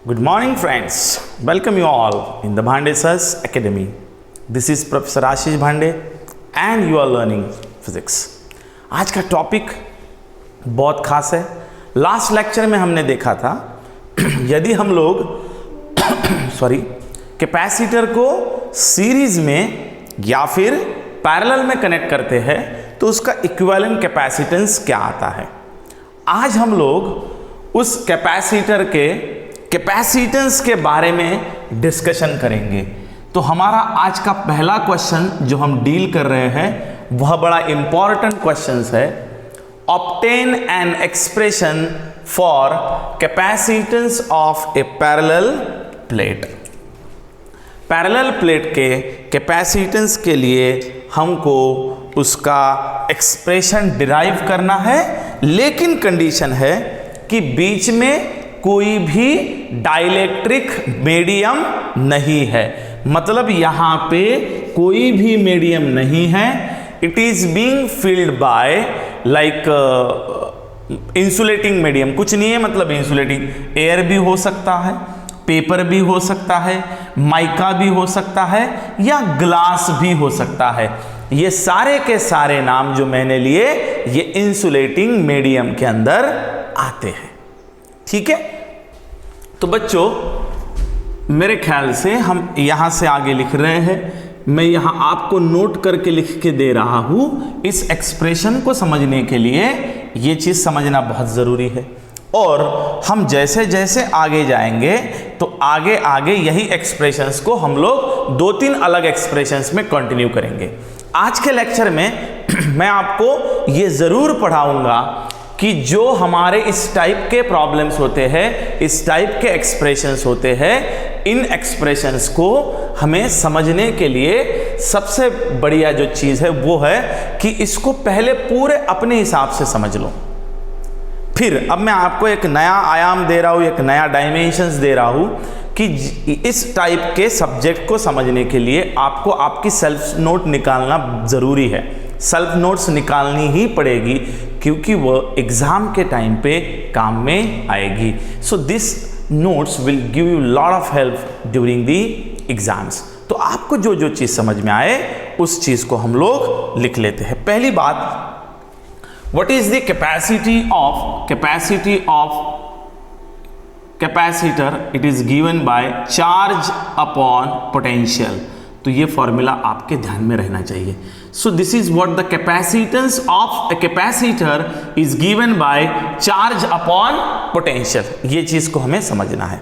Good morning friends, welcome you all in the Bhande Sir's Academy. This is Professor Ashish Bhande and you are learning physics. आज का topic बहुत खास है। Last lecture में हमने देखा था यदि हम लोग कैपेसिटर को सीरीज में या फिर पैरेलल में कनेक्ट करते हैं तो उसका इक्विवेलेंट कैपेसिटेंस क्या आता है। आज हम लोग उस कैपेसिटर के कैपेसिटेंस के बारे में डिस्कशन करेंगे। तो हमारा आज का पहला क्वेश्चन जो हम डील कर रहे हैं वह बड़ा इंपॉर्टेंट क्वेश्चन है। Obtain an expression for capacitance of A parallel plate. Parallel plate के कैपेसिटेंस के लिए हमको उसका एक्सप्रेशन डिराइव करना है, लेकिन कंडीशन है कि बीच में कोई भी डाइलेक्ट्रिक मीडियम नहीं है। मतलब यहां पे कोई भी मीडियम नहीं है। It is being filled by like insulating medium. कुछ नहीं है, मतलब इंसुलेटिंग एयर भी हो सकता है, पेपर भी हो सकता है, माइका भी हो सकता है या ग्लास भी हो सकता है। ये सारे के सारे नाम जो मैंने लिए ये इंसुलेटिंग मीडियम के अंदर आते हैं। ठीक है, तो बच्चों मेरे ख्याल से हम यहां से आगे लिख रहे हैं। मैं यहां आपको नोट करके लिख के दे रहा हूं। इस एक्सप्रेशन को समझने के लिए ये चीज समझना बहुत जरूरी है और हम जैसे जैसे आगे जाएंगे तो आगे आगे यही एक्सप्रेशंस को हम लोग 2-3 अलग एक्सप्रेशंस में कंटिन्यू करेंगे। आज के लेक्चर में मैं आपको ये जरूर पढ़ाऊंगा कि जो हमारे इस टाइप के प्रॉब्लम्स होते हैं, इस टाइप के एक्सप्रेशंस होते हैं, इन एक्सप्रेशंस को हमें समझने के लिए सबसे बढ़िया जो चीज़ है वो है कि इसको पहले पूरे अपने हिसाब से समझ लो। फिर अब मैं आपको एक नया आयाम दे रहा हूँ, एक नया डायमेंशंस दे रहा हूँ कि इस टाइप के सब्जेक्ट को समझने के लिए आपको आपकी सेल्फ नोट निकालना ज़रूरी है। सेल्फ नोट्स निकालनी ही पड़ेगी क्योंकि वो एग्ज़ाम के टाइम पे काम में आएगी। So this notes will give you lot of help during the exams. तो आपको जो जो चीज़ समझ में आए उस चीज़ को हम लोग लिख लेते हैं। पहली बात, what is the capacity of capacitor? It is given by charge upon potential। तो ये फॉर्मूला आपके ध्यान में रहना चाहिए। So this is what the capacitance of a capacitor is given by charge upon potential। ये चीज को हमें समझना है।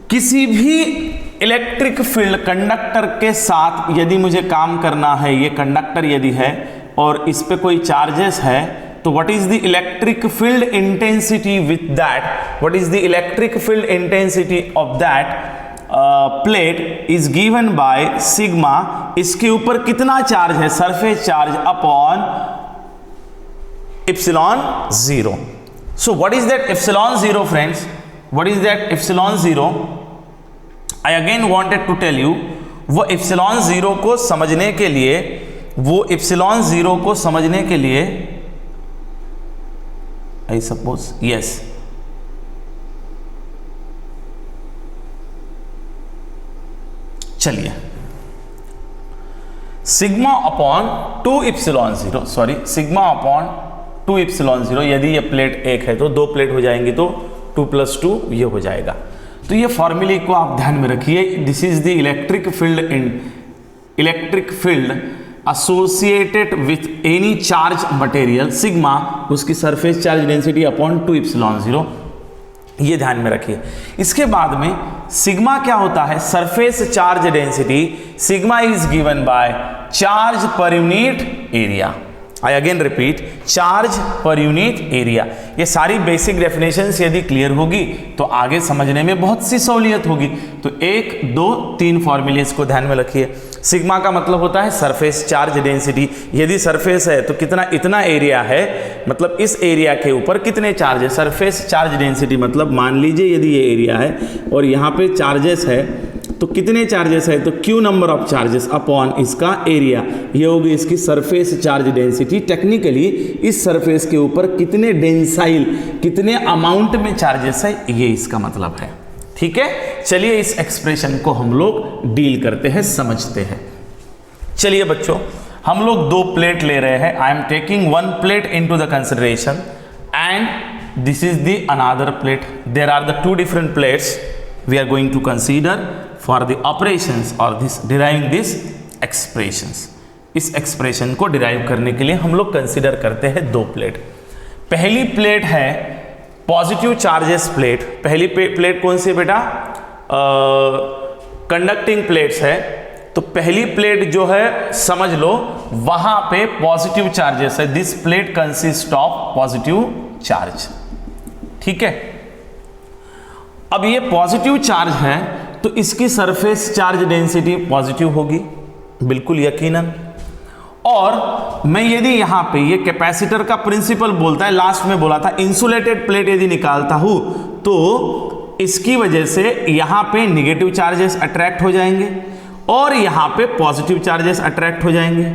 किसी भी इलेक्ट्रिक फील्ड कंडक्टर के साथ यदि मुझे काम करना है, ये कंडक्टर यदि है और इस पे कोई चार्जेस है, तो what is the electric field intensity with that, what is the electric field intensity of that plate is given by sigma. इसके ऊपर कितना चार्ज है, surface charge upon epsilon zero. So what is that epsilon zero friends, what is that epsilon zero? I again wanted to tell you, वो epsilon zero को समझने के लिए, वो एप्सिलॉन जीरो को समझने के लिए आई सपोज यस चलिए sigma upon 2 epsilon zero, sorry sigma upon 2 epsilon zero. यदि ये प्लेट एक है तो 2 प्लेट हो जाएंगी तो 2 + 2 ये हो जाएगा। तो ये फॉर्मूले को आप ध्यान में रखिए। This is the electric field associated with any charge material, sigma उसकी surface charge density upon 2 epsilon zero. ये ध्यान में रखिए। इसके बाद में सिग्मा क्या होता है, surface charge density. Sigma is given by charge per unit area. I again repeat, charge per unit area. ये सारी बेसिक डेफिनेशंस यदि क्लियर होगी तो आगे समझने में बहुत सी सहूलियत होगी। तो 1, 2, 3 फॉर्मूलेस को ध्यान में रखिए। सिग्मा का मतलब होता है सरफेस चार्ज डेंसिटी। यदि सरफेस है तो कितना, इतना एरिया है, मतलब इस एरिया के ऊपर कितने चार्ज है, सरफेस चार्ज डेंसिटी। मतलब मान लीजिए यदि ये एरिया है और यहाँ पे चार्जेस है तो कितने चार्जेस है, तो Q number of charges upon इसका एरिया, ये होगी इसकी सरफेस चार्ज डेंसिटी। टेक्निकली इस सरफेस के ऊपर कितने डेंसाइल, कितने अमाउंट में चार्जेस है, ये इसका मतलब है। ठीक है, चलिए इस एक्सप्रेशन को हम लोग डील करते हैं, समझते हैं। चलिए बच्चों, हम लोग दो प्लेट ले रहे हैं। I am taking one plate into the consideration and this is the another plate. There are the two different plates we are going to consider for the operations और दिस डिराइविंग दिस एक्सप्रेशंस। इस expression को derive करने के लिए हम लोग consider करते हैं दो प्लेट। पहली प्लेट है पॉजिटिव चार्जेस प्लेट। पहली प्लेट कौन सी है बेटा? कंडक्टिंग प्लेट्स है। तो पहली प्लेट जो है समझ लो वहां पे पॉजिटिव चार्जेस है। This plate consist of positive charge, ठीक है। अब ये पॉजिटिव चार्ज है तो इसकी सरफेस चार्ज डेंसिटी पॉजिटिव होगी, बिल्कुल यकीनन। और मैं यदि यहां पे ये कैपेसिटर का प्रिंसिपल बोलता है, लास्ट में बोला था, इंसुलेटेड प्लेट यदि निकालता हूं तो इसकी वजह से यहां पे निगेटिव चार्जेस अट्रैक्ट हो जाएंगे और यहां पे पॉजिटिव चार्जेस अट्रैक्ट हो जाएंगे।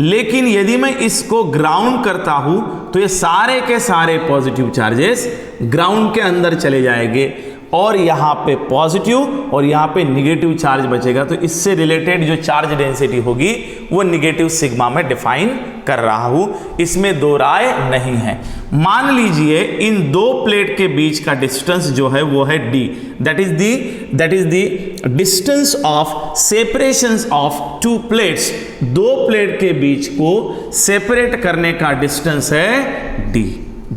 लेकिन यदि मैं इसको ग्राउंड करता हूं तो ये सारे के सारे पॉजिटिव चार्जेस ग्राउंड के अंदर चले जाएंगे और यहां पे पॉजिटिव और यहां पे निगेटिव चार्ज बचेगा। तो इससे रिलेटेड जो चार्ज डेंसिटी होगी वो निगेटिव सिग्मा में डिफाइन कर रहा हूं, इसमें दो राय नहीं है। मान लीजिए इन दो प्लेट के बीच का डिस्टेंस जो है वो है d, that is the distance of separations of to plates. दो प्लेट के बीच को सेपरेट करने का डिस्टेंस है d।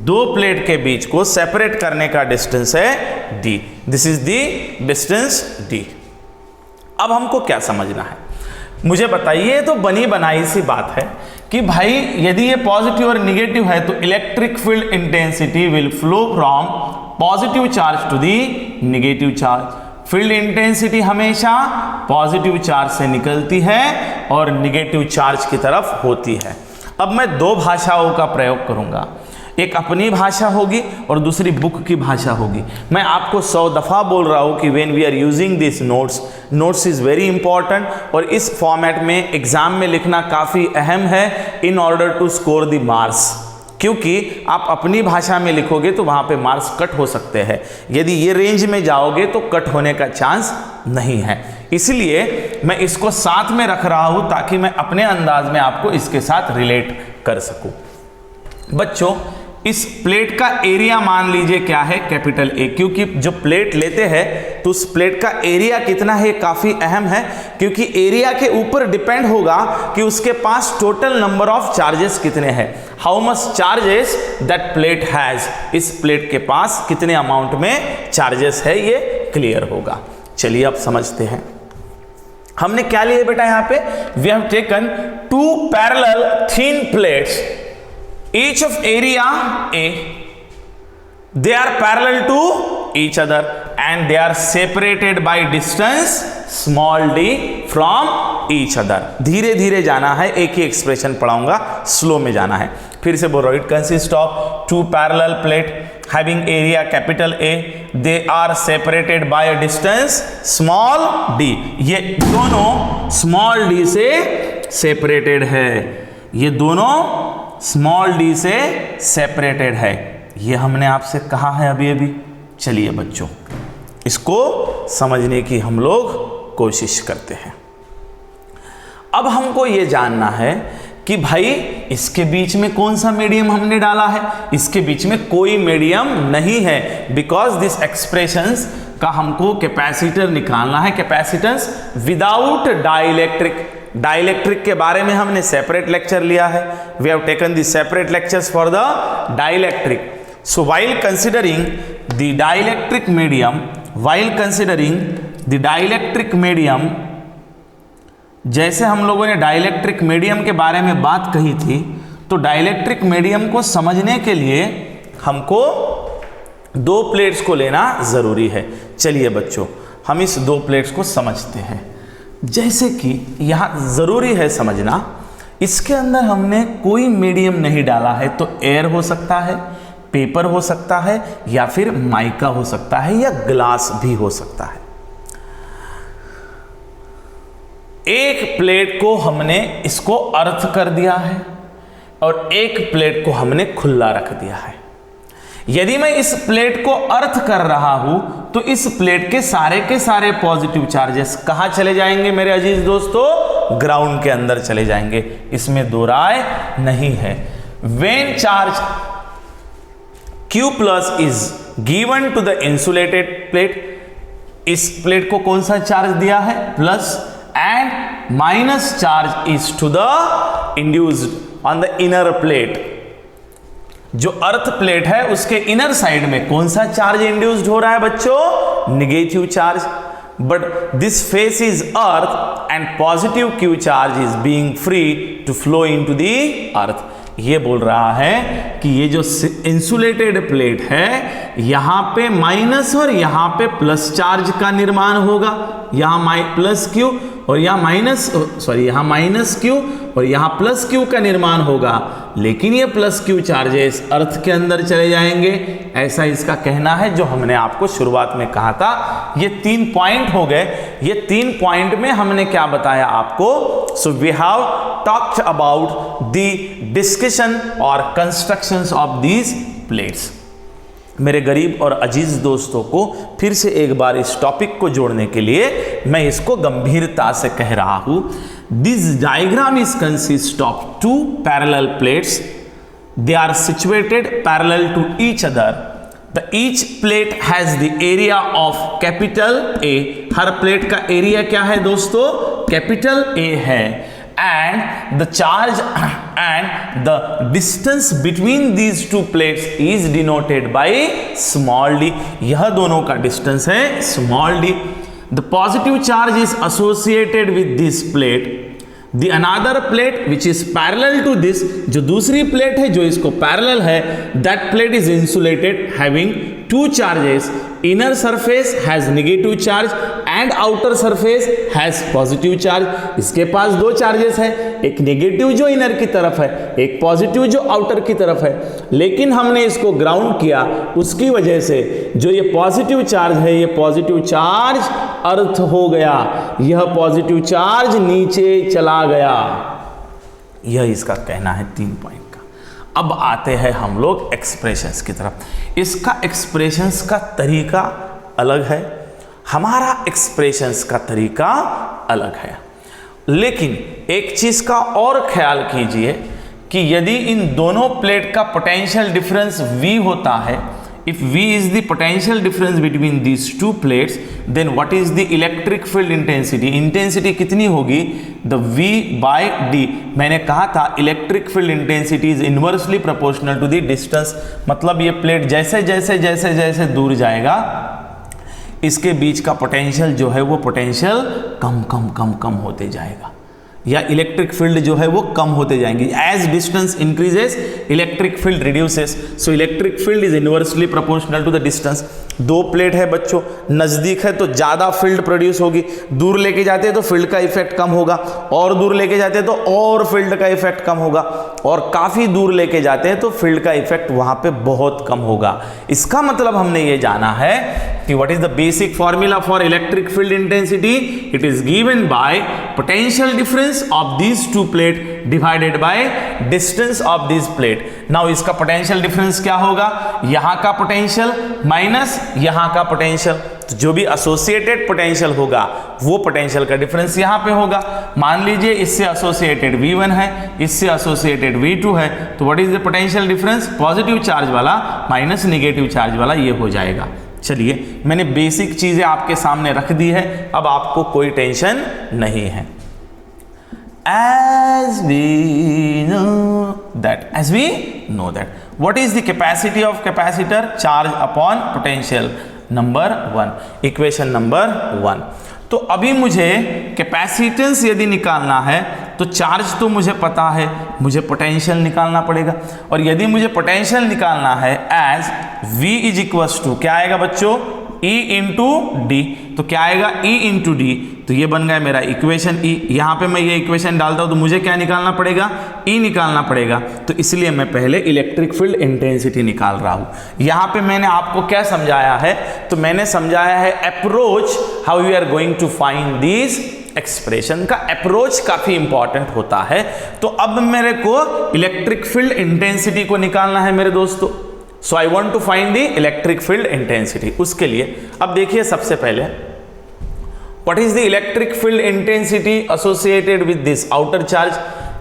दो प्लेट के बीच को सेपरेट करने का डिस्टेंस है d। This is the distance d। अब हमको क्या समझना है, मुझे बताइए। तो बनी बनाई सी बात है कि भाई यदि ये पॉजिटिव और निगेटिव है तो electric field intensity will flow from positive charge to the negative charge. Field intensity हमेशा पॉजिटिव चार्ज से निकलती है और निगेटिव चार्ज की तरफ होती है। अब मैं दो भाषाओं का प्रयोग करूंगा, एक अपनी भाषा होगी और दूसरी बुक की भाषा होगी। मैं आपको 100 दफ़ा बोल रहा हूँ कि when we are using this notes is very important और इस फॉर्मेट में एग्ज़ाम में लिखना काफ़ी अहम है in order to score the marks. क्योंकि आप अपनी भाषा में लिखोगे तो वहाँ पे मार्क्स कट हो सकते हैं, यदि ये रेंज में जाओगे तो कट होने का चांस नहीं है। इसलिए मैं इसको साथ में रख रहा हूँ ताकि मैं अपने अंदाज में आपको इसके साथ रिलेट कर सकूँ। बच्चों, इस प्लेट का एरिया मान लीजिए क्या है, कैपिटल ए। क्योंकि जो प्लेट लेते हैं तो उस प्लेट का एरिया कितना है काफ़ी अहम है, क्योंकि एरिया के ऊपर डिपेंड होगा कि उसके पास टोटल नंबर ऑफ चार्जेस कितने हैं। How much charges that plate has, इस प्लेट के पास कितने अमाउंट में चार्जेस है ये क्लियर होगा। चलिए अब समझते हैं हमने क्या लिया बेटा। यहाँ पे we have taken two parallel thin plates, each of area A, they are parallel to each other and they are separated by distance small d from each other। धीरे धीरे जाना है, एक ही एक्सप्रेशन पढ़ाऊंगा, स्लो में जाना है। फिर से बोल रहा हूं, it consist of two parallel plate having area capital A, they are separated by a distance small d। ये दोनों small d से सेपरेटेड है, ये दोनों स्मॉल डी से सेपरेटेड है, ये हमने आपसे कहा है अभी अभी। चलिए बच्चों, इसको समझने की हम लोग कोशिश करते हैं। अब हमको ये जानना है कि भाई इसके बीच में कौन सा मीडियम हमने डाला है। इसके बीच में कोई मीडियम नहीं है, बिकॉज दिस एक्सप्रेशंस का हमको कैपेसिटर निकालना है, कैपेसिटेंस विदाउट डाइलेक्ट्रिक। डाइलेक्ट्रिक के बारे में हमने सेपरेट लेक्चर लिया है, we have taken the separate lectures for the dielectric. So while considering the dielectric medium, while considering the dielectric medium, जैसे हम लोगों ने डाइलेक्ट्रिक मीडियम के बारे में बात कही थी, तो डाइलेक्ट्रिक मीडियम को समझने के लिए हमको दो प्लेट्स को लेना जरूरी है। चलिए बच्चों, हम इस दो प्लेट्स को समझते हैं। जैसे कि यहाँ ज़रूरी है समझना, इसके अंदर हमने कोई मीडियम नहीं डाला है, तो एयर हो सकता है, पेपर हो सकता है, या फिर माइका हो सकता है, या ग्लास भी हो सकता है। एक प्लेट को हमने इसको अर्थ कर दिया है और एक प्लेट को हमने खुला रख दिया है। यदि मैं इस प्लेट को अर्थ कर रहा हूं तो इस प्लेट के सारे पॉजिटिव चार्जेस कहां चले जाएंगे मेरे अजीज दोस्तों? ग्राउंड के अंदर चले जाएंगे, इसमें दो राय नहीं है। When charge Q plus is given to the insulated plate, इस प्लेट को कौन सा चार्ज दिया है? Plus, and minus charge is to the induced on the inner plate. जो अर्थ प्लेट है उसके इनर साइड में कौन सा चार्ज इंड्यूस्ड हो रहा है बच्चों? Negative charge. But this face is earth and positive Q charge is being free to flow into the earth. ये बोल रहा है कि ये जो इंसुलेटेड प्लेट है यहां पे माइनस और यहां पे प्लस चार्ज का निर्माण होगा। यहां प्लस Q और यहां माइनस Q और यहां प्लस Q का निर्माण होगा, लेकिन ये प्लस Q चार्जेस अर्थ के अंदर चले जाएंगे, ऐसा इसका कहना है। जो हमने आपको शुरुआत में कहा था, ये 3 पॉइंट हो गए। ये 3 पॉइंट में हमने क्या बताया आपको? So we have talked about the discussion और कंस्ट्रक्शंस ऑफ दीज प्लेट्स। मेरे गरीब और अजीज दोस्तों को फिर से एक बार इस टॉपिक को जोड़ने के लिए मैं इसको गंभीरता से कह रहा हूं। This diagram is consist of 2 parallel plates, they are situated parallel to each other. The each plate has the area of capital A। हर प्लेट का एरिया क्या है दोस्तों? कैपिटल A है। and the charge and the distance between these two plates is denoted by small d। यह दोनों का distance है small d। The positive charge is associated with this plate। The another plate which is parallel to this, जो दूसरी plate है जो इसको parallel है, that plate is insulated having 2 charges। Inner surface has negative charge and outer surface has positive charge। इसके पास 2 charges है, एक negative जो इनर की तरफ है, एक पॉजिटिव जो आउटर की तरफ है। लेकिन हमने इसको ग्राउंड किया, उसकी वजह से जो ये पॉजिटिव चार्ज है, ये पॉजिटिव चार्ज अर्थ हो गया, यह पॉजिटिव चार्ज नीचे चला गया। यह इसका कहना है 3 पॉइंट का। अब आते हैं हम लोग एक्सप्रेशंस की तरफ। इसका एक्सप्रेशंस का तरीका अलग है, हमारा एक्सप्रेशंस का तरीका अलग है। लेकिन एक चीज का और ख्याल कीजिए कि यदि इन दोनों प्लेट का पोटेंशियल डिफरेंस V होता है, if V is the potential difference between these two plates, then what is the electric field intensity? Intensity कितनी होगी? the V by D। मैंने कहा था electric field intensity is inversely proportional to the distance. मतलब ये plate जैसे जैसे जैसे जैसे दूर जाएगा, इसके बीच का पोटेंशियल जो है वो पोटेंशियल कम कम कम कम होते जाएगा, या इलेक्ट्रिक फील्ड जो है वो कम होते जाएंगे। As distance increases electric field reduces. So electric field is inversely proportional to the distance. 2 plate है बच्चों, नजदीक है तो ज्यादा फील्ड प्रोड्यूस होगी, दूर लेके जाते हैं तो फील्ड का इफेक्ट कम होगा, और दूर लेके जाते हैं तो और फील्ड का इफेक्ट कम होगा, और काफी दूर लेके जाते हैं तो फील्ड का इफेक्ट वहां पे बहुत कम होगा। इसका मतलब हमने ये जाना है कि what is the basic formula for electric field intensity? It is given by potential difference of these two plate divided by distance of this plate। now इसका पोटेंशियल डिफरेंस क्या होगा? यहां का पोटेंशियल माइनस यहां का पोटेंशियल, तो जो भी एसोसिएटेड पोटेंशियल होगा वो पोटेंशियल का डिफरेंस यहां पे होगा। मान लीजिए इससे एसोसिएटेड V1 है, इससे एसोसिएटेड V2 है, तो what is the potential difference? Positive charge वाला माइनस नेगेटिव चार्ज वाला, ये हो जाएगा। चलिए, मैंने बेसिक चीजें आपके सामने रख दी है, अब आपको कोई टेंशन नहीं है। As we know that what is the capacity of capacitor? Charge upon potential, number 1, equation number 1। तो अभी मुझे कैपेसिटेंस यदि निकालना है तो चार्ज तो मुझे पता है, मुझे पोटेंशियल निकालना पड़ेगा। और यदि मुझे पोटेंशियल निकालना है as V is equals to क्या आएगा बच्चों? E into D. तो क्या आएगा? E into D. तो ये बन गया मेरा इक्वेशन E। यहां पे मैं ये इक्वेशन डालता हूं तो मुझे क्या निकालना पड़ेगा? E निकालना पड़ेगा। तो इसलिए मैं पहले इलेक्ट्रिक फील्ड इंटेंसिटी निकाल रहा हूं। यहां पे मैंने आपको क्या समझाया है? तो मैंने समझाया है approach, how you are going to find this expression. का अप्रोच काफी इंपॉर्टेंट होता है। तो अब मेरे को इलेक्ट्रिक फील्ड इंटेंसिटी को निकालना है मेरे दोस्तों। So I want to find the electric field intensity. उसके लिए अब देखिए सबसे पहले what is the electric field intensity associated with this outer charge.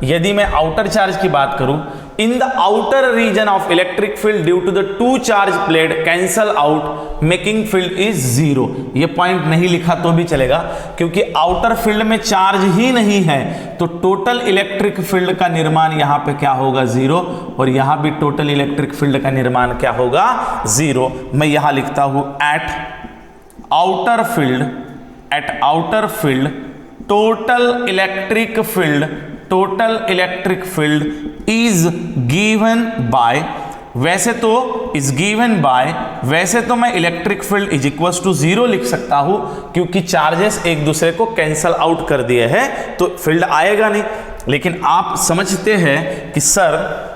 यदि मैं आउटर चार्ज की बात करूं, in the outer region of electric field due to the two charge plate cancel out making field is zero. ये point नहीं लिखा तो भी चलेगा, क्योंकि आउटर फील्ड में चार्ज ही नहीं है, तो टोटल इलेक्ट्रिक फील्ड का निर्माण यहां पे क्या होगा, जीरो, और यहां भी टोटल इलेक्ट्रिक फील्ड का निर्माण क्या होगा, जीरो। मैं यहां लिखता हूं at outer field total electric field is given by, वैसे तो मैं electric field is equals to zero लिख सकता हूं, क्योंकि चार्जेस एक दूसरे को कैंसल आउट कर दिए हैं तो फील्ड आएगा नहीं। लेकिन आप समझते हैं कि सर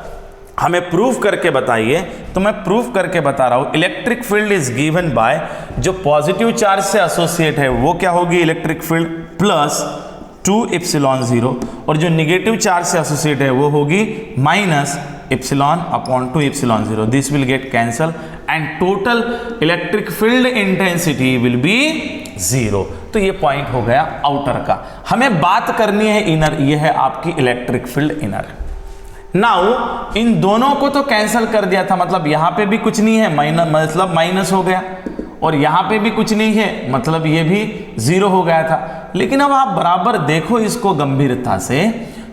हमें प्रूफ करके बताइए, तो मैं प्रूफ करके बता रहा हूं। Electric field is given bye, जो पॉजिटिव चार्ज से एसोसिएट है वो क्या होगी, इलेक्ट्रिक फील्ड प्लस 2 एप्सिलॉन 0, और जो निगेटिव चार्ज से एसोसिएट है वो होगी minus epsilon upon 2 epsilon 0। This will get cancel and total electric field intensity will be zero. तो ये पॉइंट हो गया आउटर का। हमें बात करनी है इनर, ये है आपकी electric field inner. Now in दोनों को तो कैंसल कर दिया था, मतलब यहां पे भी कुछ नहीं है, मतलब माइनस हो गया, और यहां पे भी कुछ नहीं है, मतलब ये भी जीरो हो गया था। लेकिन अब आप बराबर देखो इसको गंभीरता से,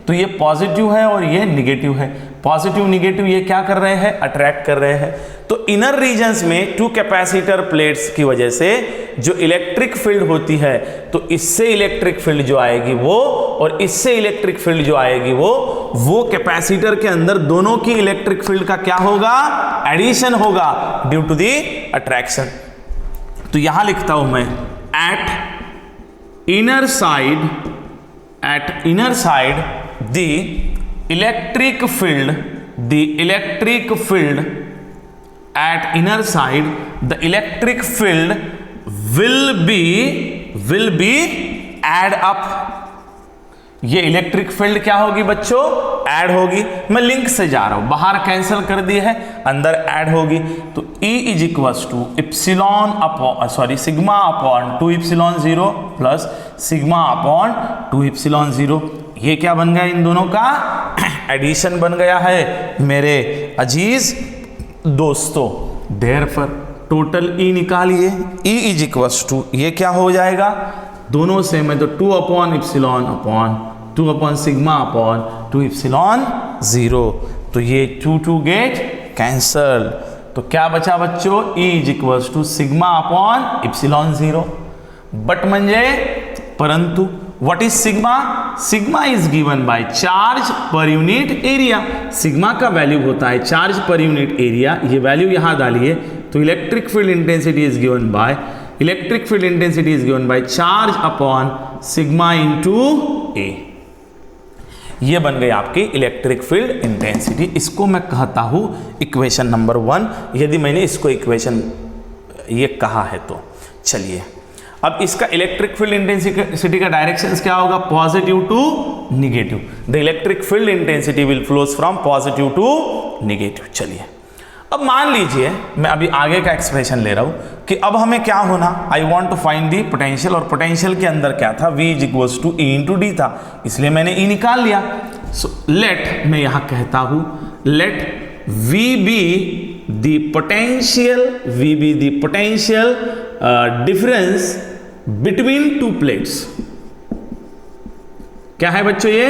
तो ये पॉजिटिव है और ये निगेटिव है। पॉजिटिव निगेटिव ये क्या कर रहे हैं, अट्रैक्ट कर रहे हैं। तो इनर रीजन्स में टू कैपेसिटर प्लेट्स की वजह से जो इलेक्ट्रिक फील्ड होती है, तो इससे इलेक्ट्रिक फील्ड जो आएगी वो, और इससे इलेक्ट्रिक फील्ड जो आएगी वो कैपेसिटर के अंदर दोनों की इलेक्ट्रिक फील्ड का क्या होगा, एडिशन होगा ड्यू टू दी अट्रैक्शन। तो यहां लिखता हूं मैं eight inner side the electric field at inner side the electric field will be add up। ये इलेक्ट्रिक फील्ड क्या होगी बच्चों, ऐड होगी। मैं लिंक से जा रहा हूं, बाहर कैंसिल कर दिए है, अंदर ऐड होगी। तो E is equals to sigma upon 2 epsilon 0 plus sigma upon 2 epsilon 0। ये क्या बन गया, इन दोनों का एडिशन बन गया है मेरे अजीज दोस्तों। देयरफॉर टोटल E निकालिए, E इज इक्वल्स टू, ये क्या हो जाएगा, दोनों से मैं तो 2 upon epsilon upon 2 upon sigma upon 2 epsilon 0। तो ये 2 गेट कैंसल। तो क्या बचा बच्चों, E is equals to sigma upon epsilon 0। But म्हणजे परंतु what is sigma, sigma is given by charge per unit area. Sigma का वैल्यू होता है चार्ज पर यूनिट एरिया, ये वैल्यू यहां डालिए। तो electric field intensity is given by charge upon sigma into A. ये बन गई आपकी इलेक्ट्रिक फील्ड इंटेंसिटी। इसको मैं कहता हूं इक्वेशन नंबर 1, यदि मैंने इसको इक्वेशन ये कहा है तो। चलिए अब इसका इलेक्ट्रिक फील्ड इंटेंसिटी का डायरेक्शन क्या होगा, positive to negative. The electric field intensity will flows from positive to negative. चलिए अब मान लीजिए मैं अभी आगे का एक्सप्रेशन ले रहा हूं कि अब हमें क्या होना, I want to find the potential, और पोटेंशियल के अंदर क्या था, V is equals to E into D था, इसलिए मैंने E निकाल लिया। सो लेट, मैं यहां कहता हूं let V be the potential difference between two plates. क्या है बच्चों, ये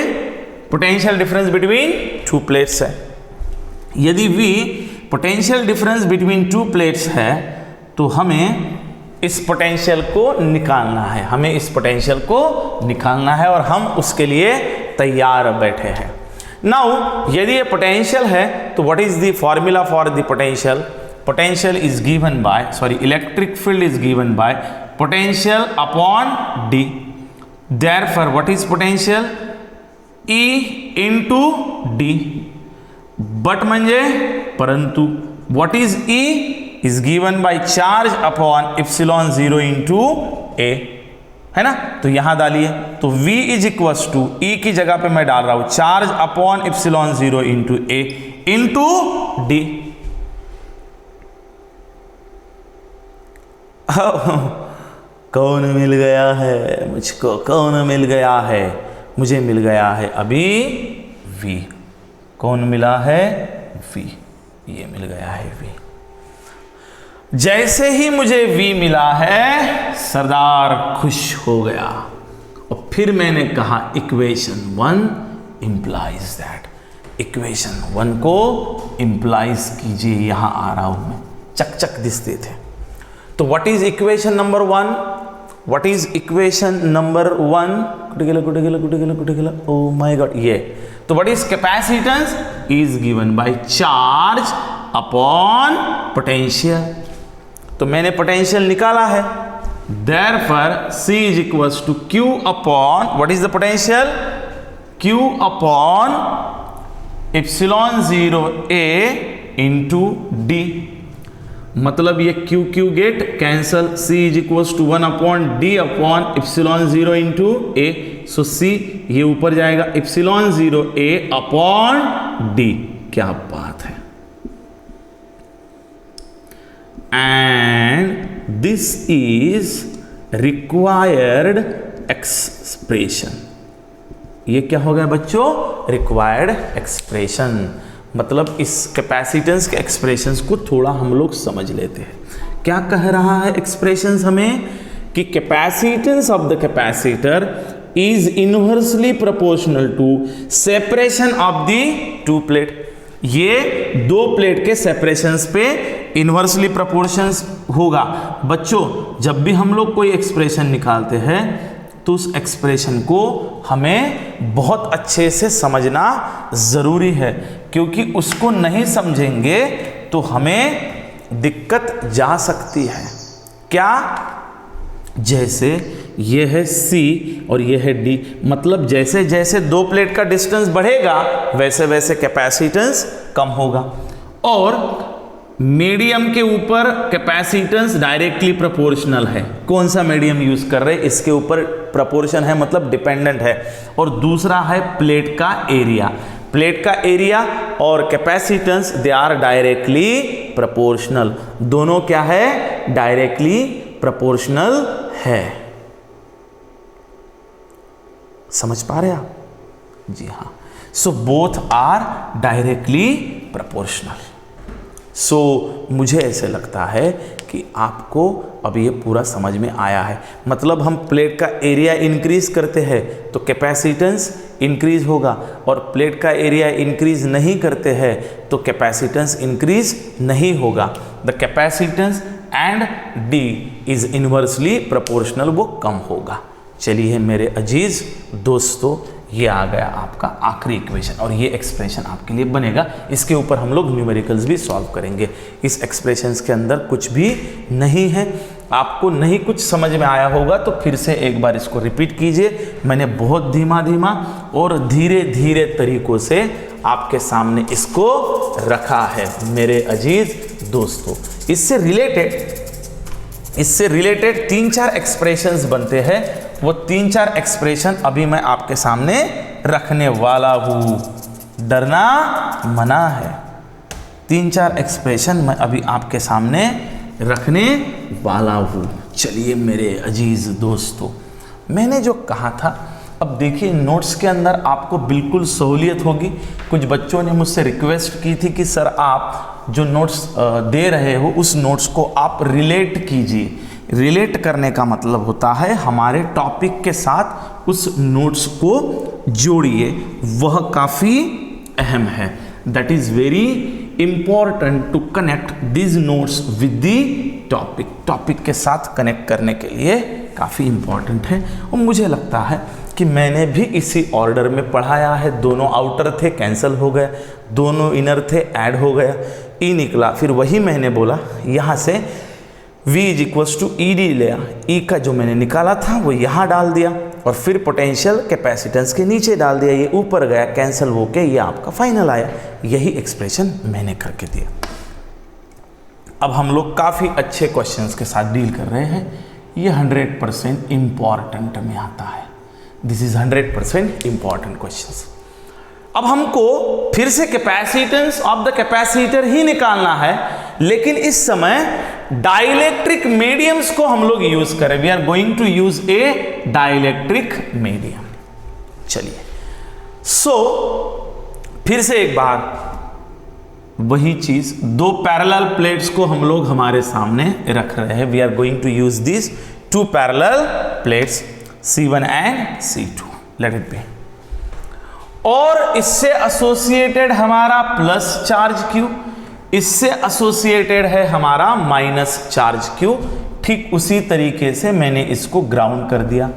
potential difference between two plates है। यदि V potential difference between two plates है तो हमें इस पोटेंशियल को निकालना है, और हम उसके लिए तैयार बैठे हैं। नाउ यदि ये पोटेंशियल है तो what is the formula for the potential, potential is given by, electric field is given by potential upon D। Therefore what is potential, E into D। But म्हणजे परंतु what is E is given by charge upon epsilon 0 into A, है ना। तो यहां डालिए, तो V is equals to, E की जगह पे मैं डाल रहा हूं charge upon epsilon 0 into A into D। कौन मिल गया है मुझको, कौन मिल गया है, मुझे मिल गया है अभी V। कौन मिला है? V। ये मिल गया है V। जैसे ही मुझे V मिला है सरदार खुश हो गया। और फिर मैंने कहा इक्वेशन 1 इंप्लाइज दैट। इक्वेशन 1 को इंप्लाइज कीजिए, यहां आ रहा हूं मैं, चक चक दिखते थे। तो what is equation number 1? What is equation number 1? कुटे गेला, ओ माय गॉड, ये। तो what is capacitance? Is given by charge upon potential. तो मैंने पोटेंशियल निकाला है, therefore C is equals to Q upon, what is the potential? Q upon epsilon 0 A into D। मतलब ये Q Q get cancel, C is equals to 1 upon D upon epsilon 0 into A। So C ये ऊपर जाएगा, epsilon 0 A upon D। क्या बात है। And this is required expression। ये क्या हो गया बच्चों? required expression। मतलब इस कैपेसिटेंस के एक्सप्रेशंस को थोड़ा हम लोग समझ लेते हैं। क्या कह रहा है एक्सप्रेशंस हमें? कि capacitance of the capacitor is inversely proportional to separation of the two plate. ये दो प्लेट के सेपरेशंस पे इनवर्सली प्रोपोर्शंस होगा। बच्चों जब भी हम लोग कोई एक्सप्रेशन निकालते हैं तो उस एक्सप्रेशन को हमें बहुत अच्छे से समझना ज़रूरी है, क्योंकि उसको नहीं समझेंगे तो हमें दिक्कत जा सकती है। क्या? जैसे ये है C और ये है D, मतलब जैसे जैसे दो प्लेट का डिस्टेंस बढ़ेगा वैसे वैसे कैपेसिटेंस कम होगा। और मीडियम के ऊपर कैपेसिटेंस डायरेक्टली प्रोपोर्शनल है। कौन सा मीडियम यूज कर रहे हैं इसके ऊपर प्रोपोर्शन है, मतलब डिपेंडेंट है। और दूसरा है प्लेट का एरिया। प्लेट का एरिया और capacitance they are directly proportional. दोनों क्या है? डायरेक्टली प्रोपोर्शनल है। समझ पा रहे आप? जी हाँ। So both are directly proportional. So मुझे ऐसे लगता है कि आपको अब ये पूरा समझ में आया है। मतलब हम प्लेट का एरिया इंक्रीज करते हैं तो कैपेसिटेंस इंक्रीज होगा, और प्लेट का एरिया इंक्रीज नहीं करते हैं तो कैपेसिटेंस इंक्रीज नहीं होगा। The capacitance and D is inversely proportional, वो कम होगा। चलिए मेरे अजीज दोस्तों, ये आ गया आपका आखिरी इक्वेशन और ये एक्सप्रेशन आपके लिए बनेगा। इसके ऊपर हम लोग न्यूमेरिकल्स भी सॉल्व करेंगे। इस एक्सप्रेशंस के अंदर कुछ भी नहीं है। आपको नहीं कुछ समझ में आया होगा तो फिर से एक बार इसको रिपीट कीजिए। मैंने बहुत धीमा धीमा और धीरे धीरे तरीकों से आपके सामने इसको रखा है मेरे अजीज दोस्तों। इससे रिलेटेड 3-4 एक्सप्रेशंस बनते हैं। वो 3-4 एक्सप्रेशन अभी मैं आपके सामने रखने वाला हूँ, डरना मना है। 3-4 एक्सप्रेशन मैं अभी आपके सामने रखने वाला हूँ। चलिए मेरे अजीज दोस्तों, मैंने जो कहा था, अब देखिए नोट्स के अंदर आपको बिल्कुल सहूलियत होगी। कुछ बच्चों ने मुझसे रिक्वेस्ट की थी कि सर आप जो नोट्स दे रहे हो उस नोट्स को आप रिलेट कीजिए। रिलेट करने का मतलब होता है हमारे टॉपिक के साथ उस नोट्स को जोड़िए, वह काफ़ी अहम है। That is very important to connect this notes with the topic. Topic के साथ कनेक्ट करने के लिए काफ़ी इंपॉर्टेंट है। और मुझे लगता है कि मैंने भी इसी ऑर्डर में पढ़ाया है। दोनों आउटर थे कैंसिल हो गए, दोनों इनर थे ऐड हो गया, ई निकला। फिर वही मैंने बोला यहाँ से V is equals to E D लिया, ई का जो मैंने निकाला था वो यहाँ डाल दिया और फिर पोटेंशियल कैपेसिटेंस के नीचे डाल दिया, ये ऊपर गया कैंसिल होके ये आपका फाइनल आया। यही एक्सप्रेशन मैंने करके दिया। अब हम लोग काफ़ी अच्छे क्वेश्चंस के साथ डील कर रहे हैं। ये 100% इम्पॉर्टेंट में आता है। This is 100% important questions. अब हमको फिर से कैपेसिटेंस ऑफ द कैपेसिटर ही निकालना है, लेकिन इस समय डाइलेक्ट्रिक मीडियम्स को हम लोग यूज करें। We are going to use a dielectric medium. चलिए, फिर से एक बार वही चीज, दो पैरेलल प्लेट्स को हम लोग हमारे सामने रख रहे हैं। We are going to use this two parallel plates C1 and C2, let it be. और इससे एसोसिएटेड हमारा प्लस चार्ज Q, इससे एसोसिएटेड है हमारा माइनस चार्ज Q। ठीक उसी तरीके से मैंने इसको ग्राउंड कर दिया,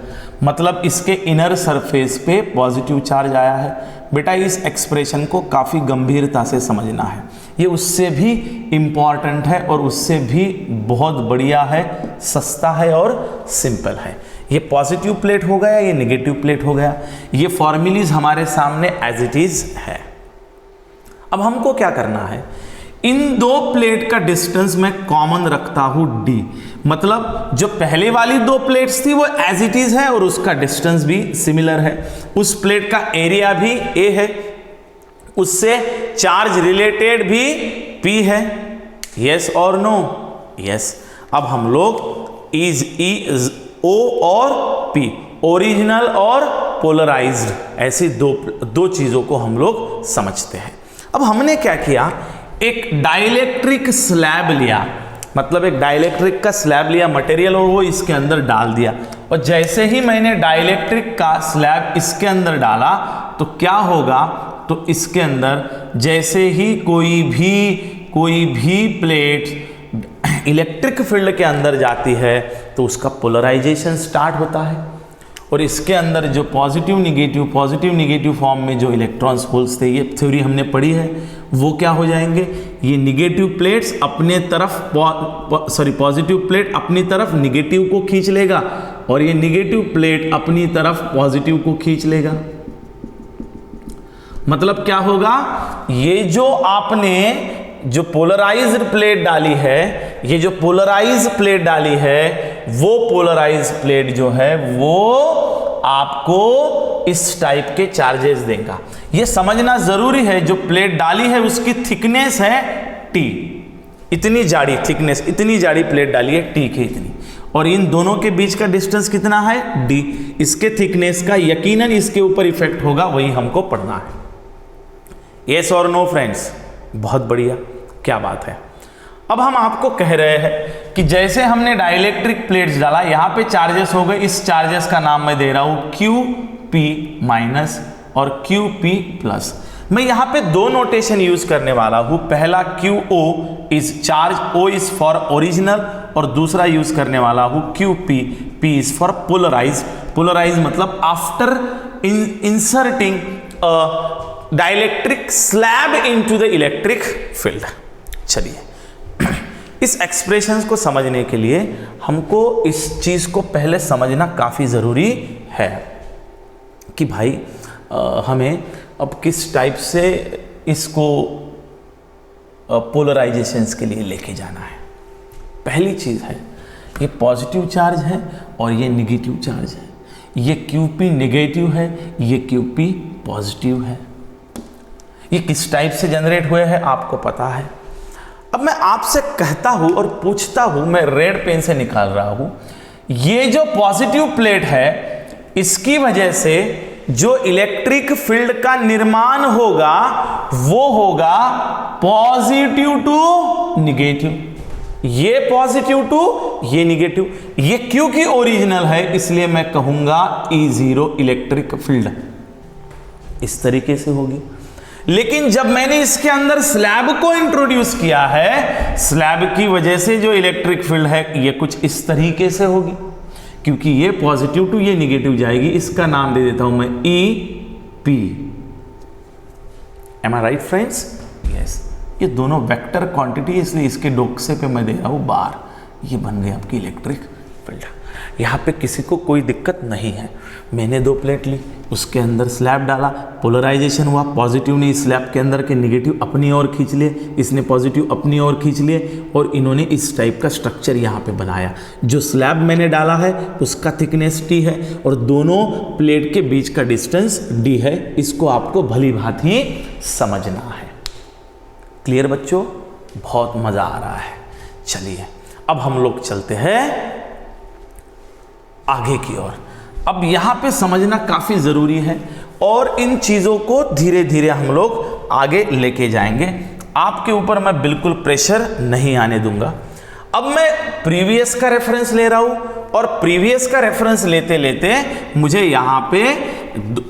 मतलब इसके इनर सरफेस पे पॉजिटिव चार्ज आया है। बेटा इस एक्सप्रेशन को काफ़ी गंभीरता से समझना है, ये उससे भी इम्पॉर्टेंट है और उससे भी बहुत बढ़िया है, सस्ता है और सिंपल है। ये पॉजिटिव प्लेट हो गया, ये नेगेटिव प्लेट हो गया, ये फॉर्मूलीज हमारे सामने एज इट इज है। अब हमको क्या करना है, इन दो प्लेट का डिस्टेंस मैं कॉमन रखता हूं d, मतलब जो पहले वाली दो प्लेट्स थी वो एज इट इज है और उसका डिस्टेंस भी सिमिलर है। उस प्लेट का एरिया भी a है, उससे चार्ज रिलेटेड भी p है। यस और नो? यस। अब हम लोग इज O और P, ओरिजिनल और पोलराइज्ड, ऐसी दो चीजों को हम लोग समझते हैं। अब हमने क्या किया, एक डाइलेक्ट्रिक स्लैब लिया, मतलब एक डाइलेक्ट्रिक का स्लैब लिया मटेरियल और वो इसके अंदर डाल दिया। और जैसे ही मैंने डाइलेक्ट्रिक का स्लैब इसके अंदर डाला तो क्या होगा, तो इसके अंदर जैसे ही कोई भी प्लेट इलेक्ट्रिक फील्ड के अंदर जाती है तो उसका पोलराइजेशन स्टार्ट होता है। और इसके अंदर जो पॉजिटिव निगेटिव फॉर्म में जो इलेक्ट्रॉन्स होल्स थे, ये थ्योरी हमने पढ़ी है, वो क्या हो जाएंगे, ये निगेटिव प्लेट्स अपने तरफ पॉजिटिव प्लेट अपनी तरफ निगेटिव को खींच लेगा और ये निगेटिव प्लेट अपनी तरफ पॉजिटिव को खींच लेगा। मतलब क्या होगा, ये जो आपने जो पोलराइज्ड प्लेट डाली है, ये जो पोलराइज्ड प्लेट डाली है, वो पोलराइज्ड प्लेट जो है वो आपको इस टाइप के चार्जेस देगा। ये समझना जरूरी है, जो प्लेट डाली है उसकी थिकनेस है T, इतनी जाड़ी थिकनेस, इतनी जाड़ी प्लेट डाली है T की इतनी, और इन दोनों के बीच का डिस्टेंस कितना है D। इसके थिकनेस का यकीनन इसके ऊपर इफेक्ट होगा, वही हमको पढ़ना है। यस और नो फ्रेंड्स? बहुत बढ़िया, क्या बात है। अब हम आपको कह रहे हैं कि जैसे हमने डाइलेक्ट्रिक प्लेट्स डाला, यहां पे चार्जेस हो गए, इस चार्जेस का नाम मैं दे रहा हूं QP माइनस और QP प्लस। मैं यहां पे दो नोटेशन यूज करने वाला हूं, पहला QO is charge, O is for original, और दूसरा यूज करने वाला हूं QP, P is for polarize. Polarize मतलब after inserting dielectric slab into the electric field. चलिए, इस एक्सप्रेशंस को समझने के लिए हमको इस चीज को पहले समझना काफी जरूरी है कि भाई हमें अब किस टाइप से इसको पोलराइजेशंस के लिए लेके जाना है। पहली चीज है, ये पॉजिटिव चार्ज है और ये निगेटिव चार्ज है, ये QP निगेटिव है, ये QP पॉजिटिव है। ये किस टाइप से जनरेट हुए हैं आपको पता है। अब मैं आपसे कहता हूं और पूछता हूं, मैं रेड पेन से निकाल रहा हूं, ये जो पॉजिटिव प्लेट है इसकी वजह से जो इलेक्ट्रिक फील्ड का निर्माण होगा वो होगा पॉजिटिव टू निगेटिव, ये पॉजिटिव टू ये निगेटिव। ये क्योंकि ओरिजिनल है इसलिए मैं कहूंगा E0 इलेक्ट्रिक फील्ड, इस तरीके से होगी। लेकिन जब मैंने इसके अंदर स्लैब को इंट्रोड्यूस किया है, स्लैब की वजह से जो इलेक्ट्रिक फील्ड है ये कुछ इस तरीके से होगी, क्योंकि ये पॉजिटिव टू ये निगेटिव जाएगी। इसका नाम दे देता हूं मैं EP। एम आई राइट फ्रेंड्स? यस। ये दोनों वेक्टर क्वांटिटी, इसलिए इसके डोक्से पे मैं दे रहा हूं बार। ये बन गई आपकी इलेक्ट्रिक फील्ड। यहाँ पे किसी को कोई दिक्कत नहीं है। मैंने दो प्लेट ली, उसके अंदर स्लैब डाला, पोलराइजेशन हुआ, पॉजिटिव ने इस स्लैब के अंदर के निगेटिव अपनी ओर खींच लिए, इसने पॉजिटिव अपनी ओर खींच लिए, और इन्होंने इस टाइप का स्ट्रक्चर यहाँ पे बनाया। जो स्लैब मैंने डाला है उसका थिकनेस T है और दोनों प्लेट के बीच का डिस्टेंस D है। इसको आपको भली भांति समझना है। क्लियर बच्चों? बहुत मजा आ रहा है। चलिए अब हम लोग चलते हैं आगे की ओर। अब यहां पे समझना काफी जरूरी है और इन चीजों को धीरे धीरे हम लोग आगे लेके जाएंगे। आपके ऊपर मैं बिल्कुल प्रेशर नहीं आने दूंगा। अब मैं प्रीवियस का रेफरेंस ले रहा हूं और प्रीवियस का रेफरेंस लेते लेते मुझे यहां पे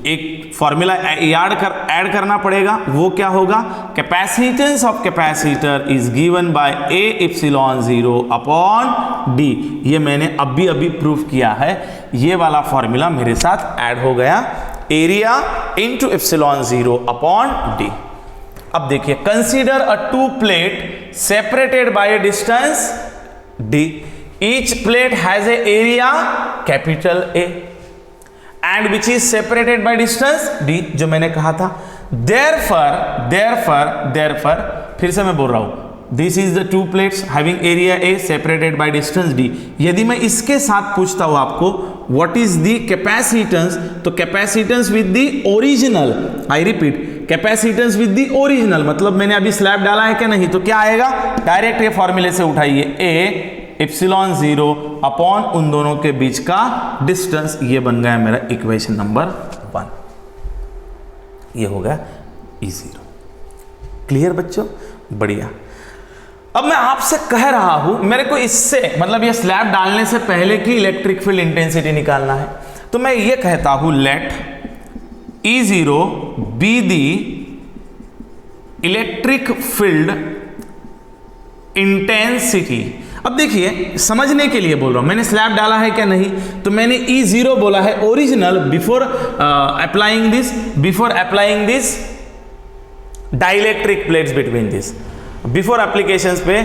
एक फॉर्मूला ऐड करना पड़ेगा। वो क्या होगा? Capacitance of capacitor is given bye A epsilon 0 upon D. ये मैंने अभी प्रूफ किया है। ये वाला फॉर्मूला मेरे साथ ऐड हो गया, area into epsilon 0 upon D. अब देखिए, consider a two plate separated by a distance d. Each plate has a area capital A and which is separated by distance d, जो मैंने कहा था। therefore फिर से मैं बोल रहा हूं, this is the two plates having area A separated by distance d। यदि मैं इसके साथ पूछता हूं आपको what is the capacitance, तो capacitance with the original, I repeat, capacitance with the original, मतलब मैंने अभी स्लैब डाला है क्या? नहीं। तो क्या आएगा? डायरेक्ट ये फॉर्मूले से उठाइए, ए एप्सिलॉन 0 अपॉन उन दोनों के बीच का डिस्टेंस। ये बन गया मेरा इक्वेशन नंबर 1। ये हो गया E0। क्लियर बच्चों? बढ़िया। अब मैं आपसे कह रहा हूं, मेरे को इससे मतलब ये स्लैब डालने से पहले की इलेक्ट्रिक फील्ड इंटेंसिटी निकालना है। तो मैं ये कहता हूं, let E0 be the electric field intensity. अब देखिए, समझने के लिए बोल रहा हूं, मैंने स्लैब डाला है क्या? नहीं। तो मैंने E0 बोला है original before applying this dielectric plates between this. Before applications पे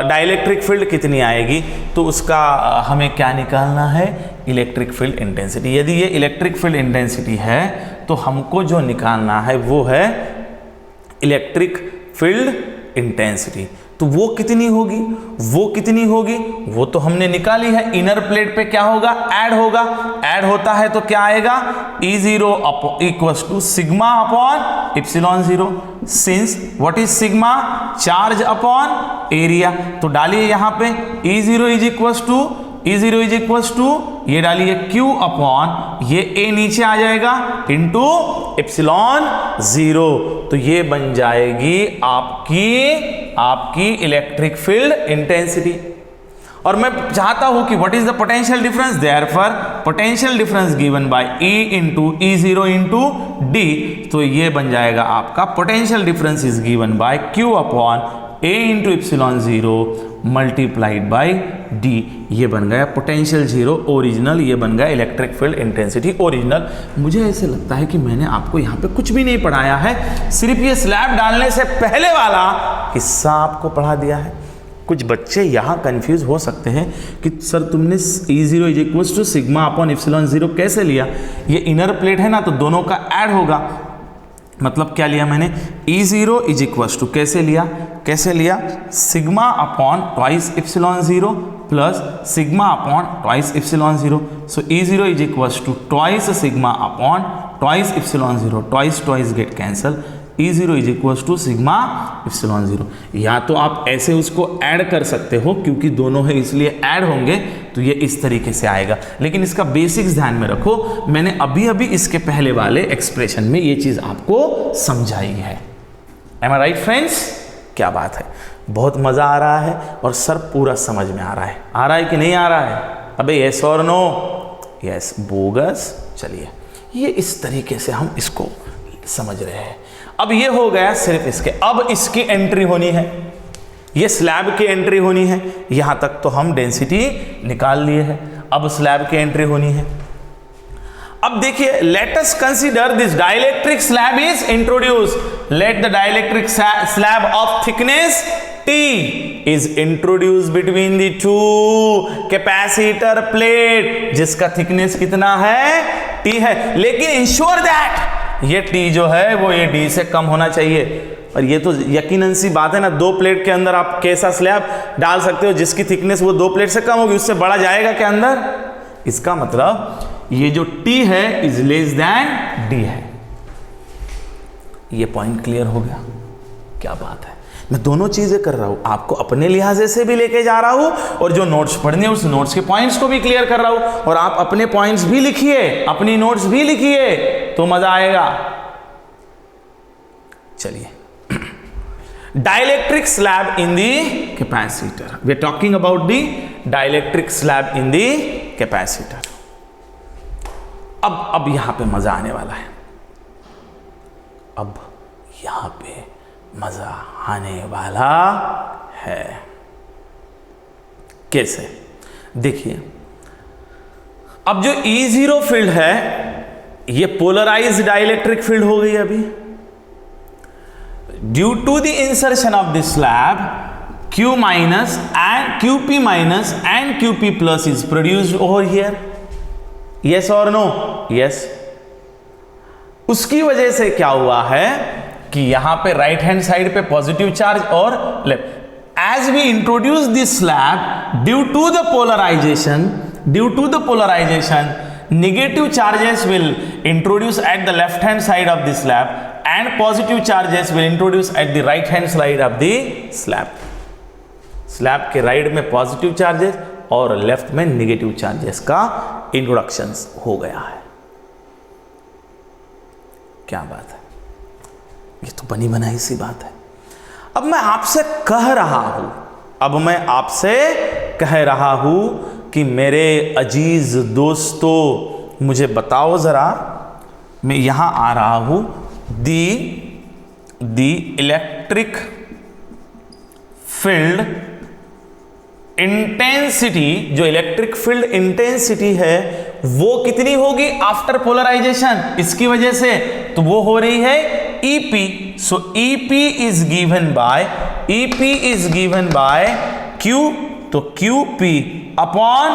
डाइलेक्ट्रिक फील्ड कितनी आएगी, तो उसका हमें क्या निकालना है? Electric field intensity. यदि ये इलेक्ट्रिक फील्ड इंटेंसिटी है तो हमको जो निकालना है वो है इलेक्ट्रिक फील्ड इंटेंसिटी। तो वो कितनी होगी? वो तो हमने निकाली है। इनर प्लेट पे क्या होगा? ऐड होगा। ऐड होता है तो क्या आएगा? E0 equals to sigma upon epsilon 0। Since what is sigma? Charge upon area. तो डालिए यहां पे E0 इज इक्वल्स टू ये डालिए Q अपॉन ये A नीचे आ जाएगा इंटू एप्सिलॉन 0। तो ये बन जाएगी आपकी इलेक्ट्रिक फील्ड इंटेंसिटी। और मैं चाहता हूं कि what is the potential difference? Therefore potential difference given by E into E0 into D। तो ये बन जाएगा आपका potential difference is given bye Q upon A into epsilon 0 multiplied by D। ये बन गया पोटेंशियल 0 ओरिजिनल, ये बन गया इलेक्ट्रिक फील्ड इंटेंसिटी ओरिजिनल। मुझे ऐसे लगता है कि मैंने आपको यहाँ पे कुछ भी नहीं पढ़ाया है, सिर्फ ये स्लैब डालने से पहले वाला हिस्सा आपको पढ़ा दिया है। कुछ बच्चे यहाँ कंफ्यूज हो सकते हैं कि सर तुमने E0 is equals to sigma upon epsilon 0 कैसे लिया? ये इनर प्लेट है ना, तो दोनों का ऐड होगा। मतलब क्या लिया मैंने? E0 इज इक्वल्स टू कैसे लिया? Sigma upon twice epsilon 0 plus sigma upon twice epsilon 0। So E0 is equals to twice sigma upon twice epsilon 0। Twice get cancel. E0 is equals to sigma epsilon 0। या तो आप ऐसे उसको add कर सकते हो, क्योंकि दोनों है इसलिए ऐड होंगे, तो ये इस तरीके से आएगा। लेकिन इसका बेसिक्स ध्यान में रखो, मैंने अभी इसके पहले वाले एक्सप्रेशन में ये चीज आपको समझाई है। एम आई राइट फ्रेंड्स? क्या बात है, बहुत मजा आ रहा है और सर पूरा समझ में आ रहा है कि नहीं आ रहा है? अबे यस और नो? Yes, bogus. चलिए, ये इस तरीके से हम इसको समझ रहे हैं। अब ये हो गया सिर्फ इसके। अब इसकी एंट्री होनी है, ये स्लैब की एंट्री होनी है। यहां तक तो हम डेंसिटी निकाल लिए है, अब स्लैब की एंट्री होनी है। अब देखिए, let us consider this dielectric slab is introduce. Let the dielectric slab of thickness T is introduced between the two capacitor plate, जिसका थिकनेस कितना है? T है। लेकिन इंश्योर दैट ये T जो है वो ये D से कम होना चाहिए। और ये तो यकीनन सी बात है ना, दो प्लेट के अंदर आप कैसा स्लैब डाल सकते हो जिसकी थिकनेस वो दो प्लेट से कम होगी, उससे बड़ा जाएगा क्या अंदर? इसका मतलब ये जो T है इज लेस देन D है। ये पॉइंट क्लियर हो गया? क्या बात है। मैं दोनों चीजें कर रहा हूं, आपको अपने लिहाजे से भी लेके जा रहा हूं और जो नोट्स पढ़ने उस नोट्स के पॉइंट्स को भी क्लियर कर रहा हूं, और आप अपने पॉइंट्स भी लिखिए, अपनी नोट्स भी लिखिए, तो मजा आएगा। चलिए, dielectric slab in the capacitor, we are talking about the dielectric slab in the capacitor. अब यहां पे मजा आने वाला है, अब यहां पे मजा आने वाला है। कैसे? देखिए, अब जो E0 फील्ड है ये पोलराइज्ड डाइलेक्ट्रिक फील्ड हो गई अभी, due to the insertion of this slab Q minus and QP minus and QP plus is produced over here. Yes or no? Yes. उसकी वजह से क्या हुआ है कि यहां पे राइट हैंड साइड पे पॉजिटिव चार्ज और left, as we introduce this slab, due to the polarization, negative charges will introduce at the left hand side of the slab and positive charges will introduce at the right hand side of the slab. Slab के right में positive charges और left में negative charges का introduction हो गया है। क्या बात है, ये तो बनी बनाई सी बात है। अब मैं आपसे कह रहा हूं कि मेरे अजीज दोस्तों, मुझे बताओ जरा, मैं यहां आ रहा हूं, दी इलेक्ट्रिक फील्ड इंटेंसिटी, जो इलेक्ट्रिक फील्ड इंटेंसिटी है वो कितनी होगी आफ्टर पोलराइजेशन, इसकी वजह से, तो वो हो रही है EP। So EP is given bye Q, तो QP upon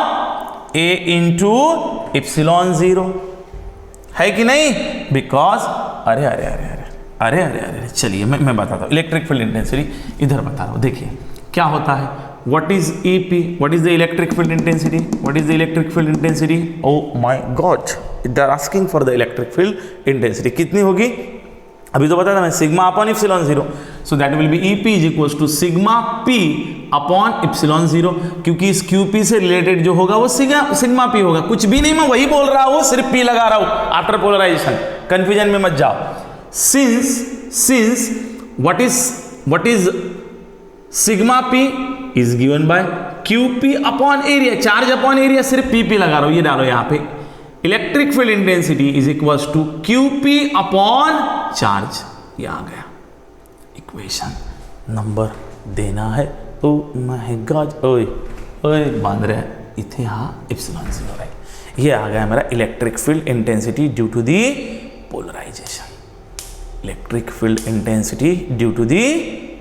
A into epsilon 0 है कि नहीं? बिकॉज अरे चलिए मैं बताता हूं इलेक्ट्रिक फील्ड इंटेंसिटी, इधर बता रहा हूं। देखिए क्या होता है, what is EP, what is the electric field intensity, what is the electric field intensity, oh my god, they are asking for the electric field intensity, कितनी होगी? अभी तो बता था मैं, sigma upon epsilon 0, so that will be EP is equals to sigma P upon epsilon 0, क्योंकि इस QP से रिलेटेड जो होगा वो सिग्मा P होगा। कुछ भी नहीं, मैं वही बोल रहा हूँ, सिर्फ P लगा रहा हूँ आफ्टर पोलराइजेशन, कंफ्यूजन में मत जाओ। Since what is sigma P is given by QP upon area, charge upon area, सिर्फ PP लगा रहा हूं, ये डालो यहां पे, electric field intensity is equals to QP upon charge. ये आ गया इक्वेशन, नंबर देना है। ओ माय गॉड, ओए बांध रहे इथे, हाँ इप्सिलॉन 0 है। ये आ गया मेरा electric field intensity due to the polarization, electric field intensity due to the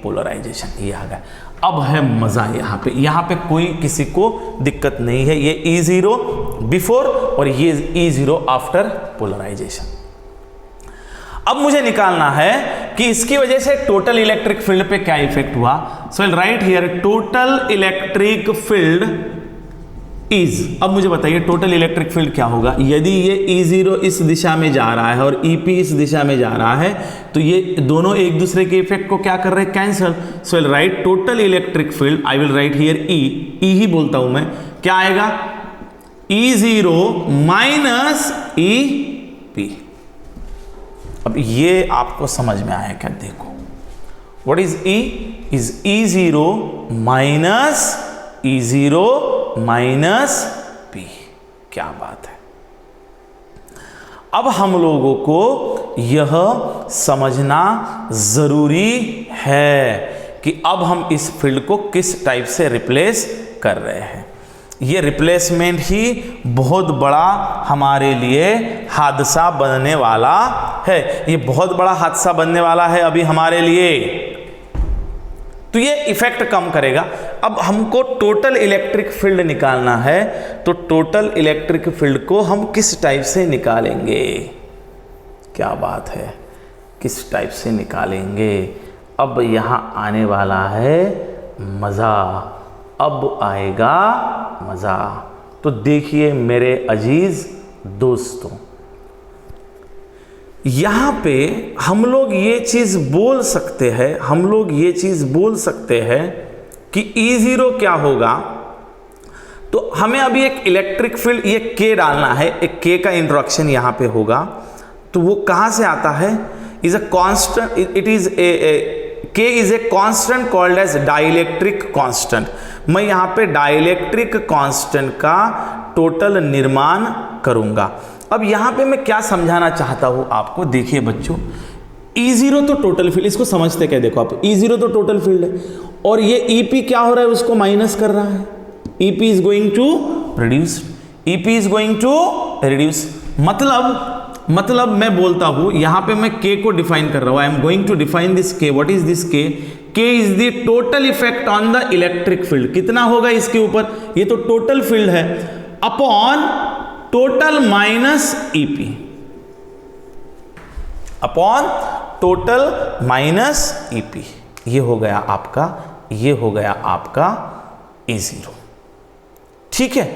polarization, ये आ गया। अब है मजा यहाँ पे कोई किसी को दिक्कत नहीं है, ये E0 बिफोर और ये E0 आफ्टर पोलराइजेशन। अब मुझे निकालना है कि इसकी वजह से टोटल इलेक्ट्रिक फील्ड पे क्या इफेक्ट हुआ। So I write here total electric field is, अब मुझे बताइए टोटल इलेक्ट्रिक फील्ड क्या होगा यदि ये E0 इस दिशा में जा रहा है और EP इस दिशा में जा रहा है, तो ये दोनों एक दूसरे के इफेक्ट को क्या कर रहे हैं, cancel. So I right total electric field, I will write here E ही बोलता हूं मैं, क्या आएगा E0 माइनस EP। अब ये आपको समझ में आया क्या? देखो what is E is E0 minus P। क्या बात है। अब हम लोगों को यह समझना जरूरी है कि अब हम इस फील्ड को किस टाइप से रिप्लेस कर रहे हैं। ये रिप्लेसमेंट ही बहुत बड़ा हमारे लिए हादसा बनने वाला है, ये बहुत बड़ा हादसा बनने वाला है अभी हमारे लिए। तो ये इफेक्ट कम करेगा। अब हमको टोटल इलेक्ट्रिक फील्ड निकालना है, तो टोटल इलेक्ट्रिक फील्ड को हम किस टाइप से निकालेंगे? क्या बात है, किस टाइप से निकालेंगे? अब यहां आने वाला है मजा, अब आएगा मजा। तो देखिए मेरे अजीज दोस्तों, यहां पे हम लोग ये चीज बोल सकते हैं कि E0 क्या होगा। तो हमें अभी एक इलेक्ट्रिक फील्ड ये K डालना है, एक K का इंट्रोडक्शन यहां पे होगा। तो वो कहां से आता है? Is a constant, it is K is a constant called as dielectric constant. मैं यहां पे डाइलेक्ट्रिक कांस्टेंट का टोटल निर्माण करूंगा। अब यहां पे मैं क्या समझाना चाहता हूं आपको, देखिए बच्चों, E0 तो टोटल फील्ड, इसको समझते क्या, देखो आप, E0 तो टोटल फील्ड है और ये EP क्या हो रहा है, उसको माइनस कर रहा है। EP is going to reduce, EP is going to reduce. मतलब मैं बोलता हूं, यहां पे मैं K को डिफाइन कर रहा हूं। I am going to define this K। What is this K? K is the total effect on the electric field. कितना होगा इसके ऊपर? ये तो टोटल फील्ड है, upon total minus EP, upon total minus EP। ये हो गया आपका E0। ठीक है,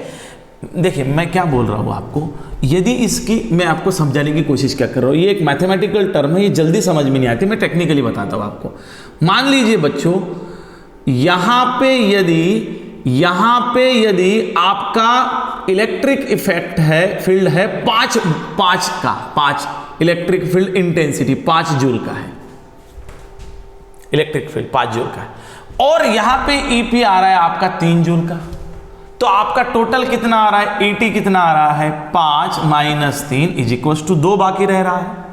देखिए मैं क्या बोल रहा हूं आपको, यदि इसकी मैं आपको समझाने की कोशिश क्या कर रहा हूं, ये एक मैथमेटिकल टर्म है, ये जल्दी समझ में नहीं आती, मैं टेक्निकली बताता हूं आपको। मान लीजिए बच्चों, यहां पे यदि आपका इलेक्ट्रिक इफेक्ट है, फील्ड है 5 इलेक्ट्रिक फील्ड इंटेंसिटी 5 जूल का है, इलेक्ट्रिक फील्ड 5 जूल का है, और यहां पे EP आ रहा है आपका 3 जूल का, तो आपका टोटल कितना आ रहा है, ET कितना आ रहा है, 5 माइनस 3 इज इक्वल टू 2 बाकी रह रहा है।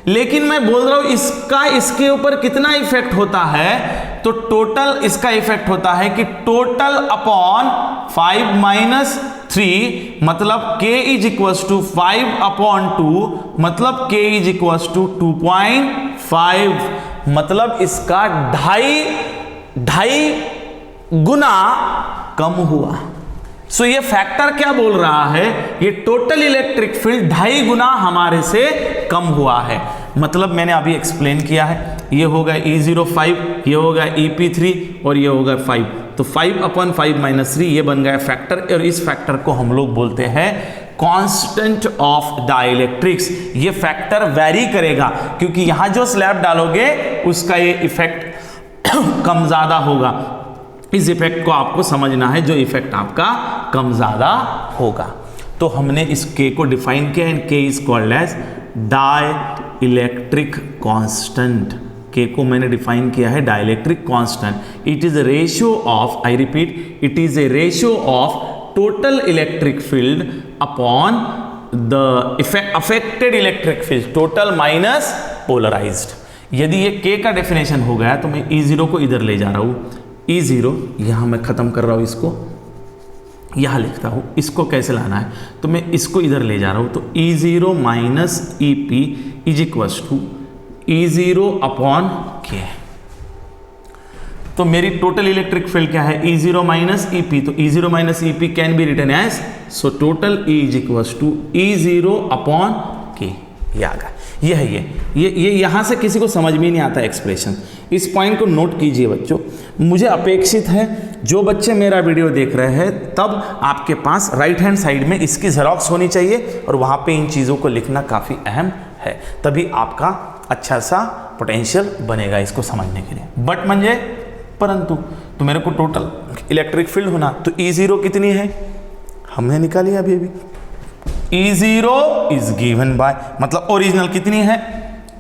लेकिन मैं बोल रहा हूं इसका इसके ऊपर कितना इफेक्ट होता है, तो टोटल इसका इफेक्ट होता है कि टोटल अपॉन 5 माइनस 3, मतलब K is equal to 5 upon 2, मतलब K इज इक्वल टू 2.5, मतलब इसका ढाई गुना कम हुआ। सो ये फैक्टर क्या बोल रहा है, ये टोटल इलेक्ट्रिक फील्ड 2.5 गुना हमारे से कम हुआ है। मतलब मैंने अभी एक्सप्लेन किया है, ये होगा E0 5, ये होगा EP3 और ये होगा 5, तो 5 अपॉन 5 माइनस 3 ये बन गया फैक्टर, और इस फैक्टर को हम लोग बोलते हैं कांस्टेंट ऑफ डाइलेक्ट्रिक्स। ये फैक्टर वैरी करेगा, क्योंकि यहां जो स्लैब डालोगे उसका ये इफेक्ट कम ज्यादा होगा। इस इफेक्ट को आपको समझना है, जो इफेक्ट आपका कम ज्यादा होगा। तो हमने इस K को डिफाइन किया, and K is called as dielectric constant. K को मैंने डिफाइन किया है dielectric constant. It is a ratio of, I repeat, it is a ratio of total electric field upon the affected electric field, total minus polarized. यदि ये K का definition हो गया, तो मैं E0 को इधर ले जा रहा हूं। E0 यहां मैं खत्म कर रहा हूं, इसको यहां लिखता हूं। इसको कैसे लाना है, तो मैं इसको इधर ले जा रहा हूं। तो E0 minus EP is equal to E0 upon K। तो मेरी टोटल इलेक्ट्रिक फील्ड क्या है, E0 माइनस EP। तो E0 minus EP can be written as, so total E is equal to E0 upon K। ये आ गया, ये है ये यहां से किसी को समझ में नहीं आता एक्सप्रेशन। इस पॉइंट को नोट कीजिए बच्चों। मुझे अपेक्षित है जो बच्चे मेरा वीडियो देख रहे हैं, तब आपके पास राइट हैंड साइड में इसकी जेरॉक्स होनी चाहिए, और वहां पे इन चीज़ों को लिखना काफ़ी अहम है, तभी आपका अच्छा सा पोटेंशियल बनेगा इसको समझने के लिए। बट म्हणजे परंतु तो मेरे को टोटल इलेक्ट्रिक फील्ड होना, तो E0 कितनी है हमने निकाली अभी। E0 इज गिवन बाय, मतलब ओरिजिनल कितनी है,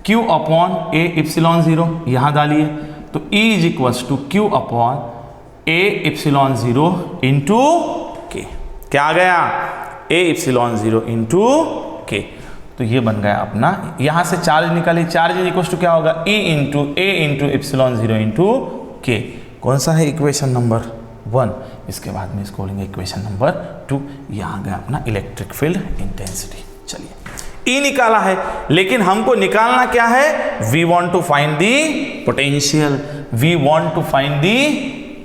Q अपॉन A इप्सिलॉन 0, यहां डालिए, तो E is equal to Q upon A epsilon 0 into K। क्या आ गया, A इप्सिलॉन 0 इंटू K। तो ये बन गया अपना, यहां से चार्ज निकालिए, चार्ज इज इक्वल टू क्या होगा, E into A into epsilon 0 into K। कौन सा है इक्वेशन नंबर 1। इसके बाद में इसको बोलेंगे इक्वेशन नंबर 2। यहां गया अपना इलेक्ट्रिक फील्ड इंटेंसिटी। चलिए E निकाला है, लेकिन हमको निकालना क्या है, we want to find the potential, we want to find the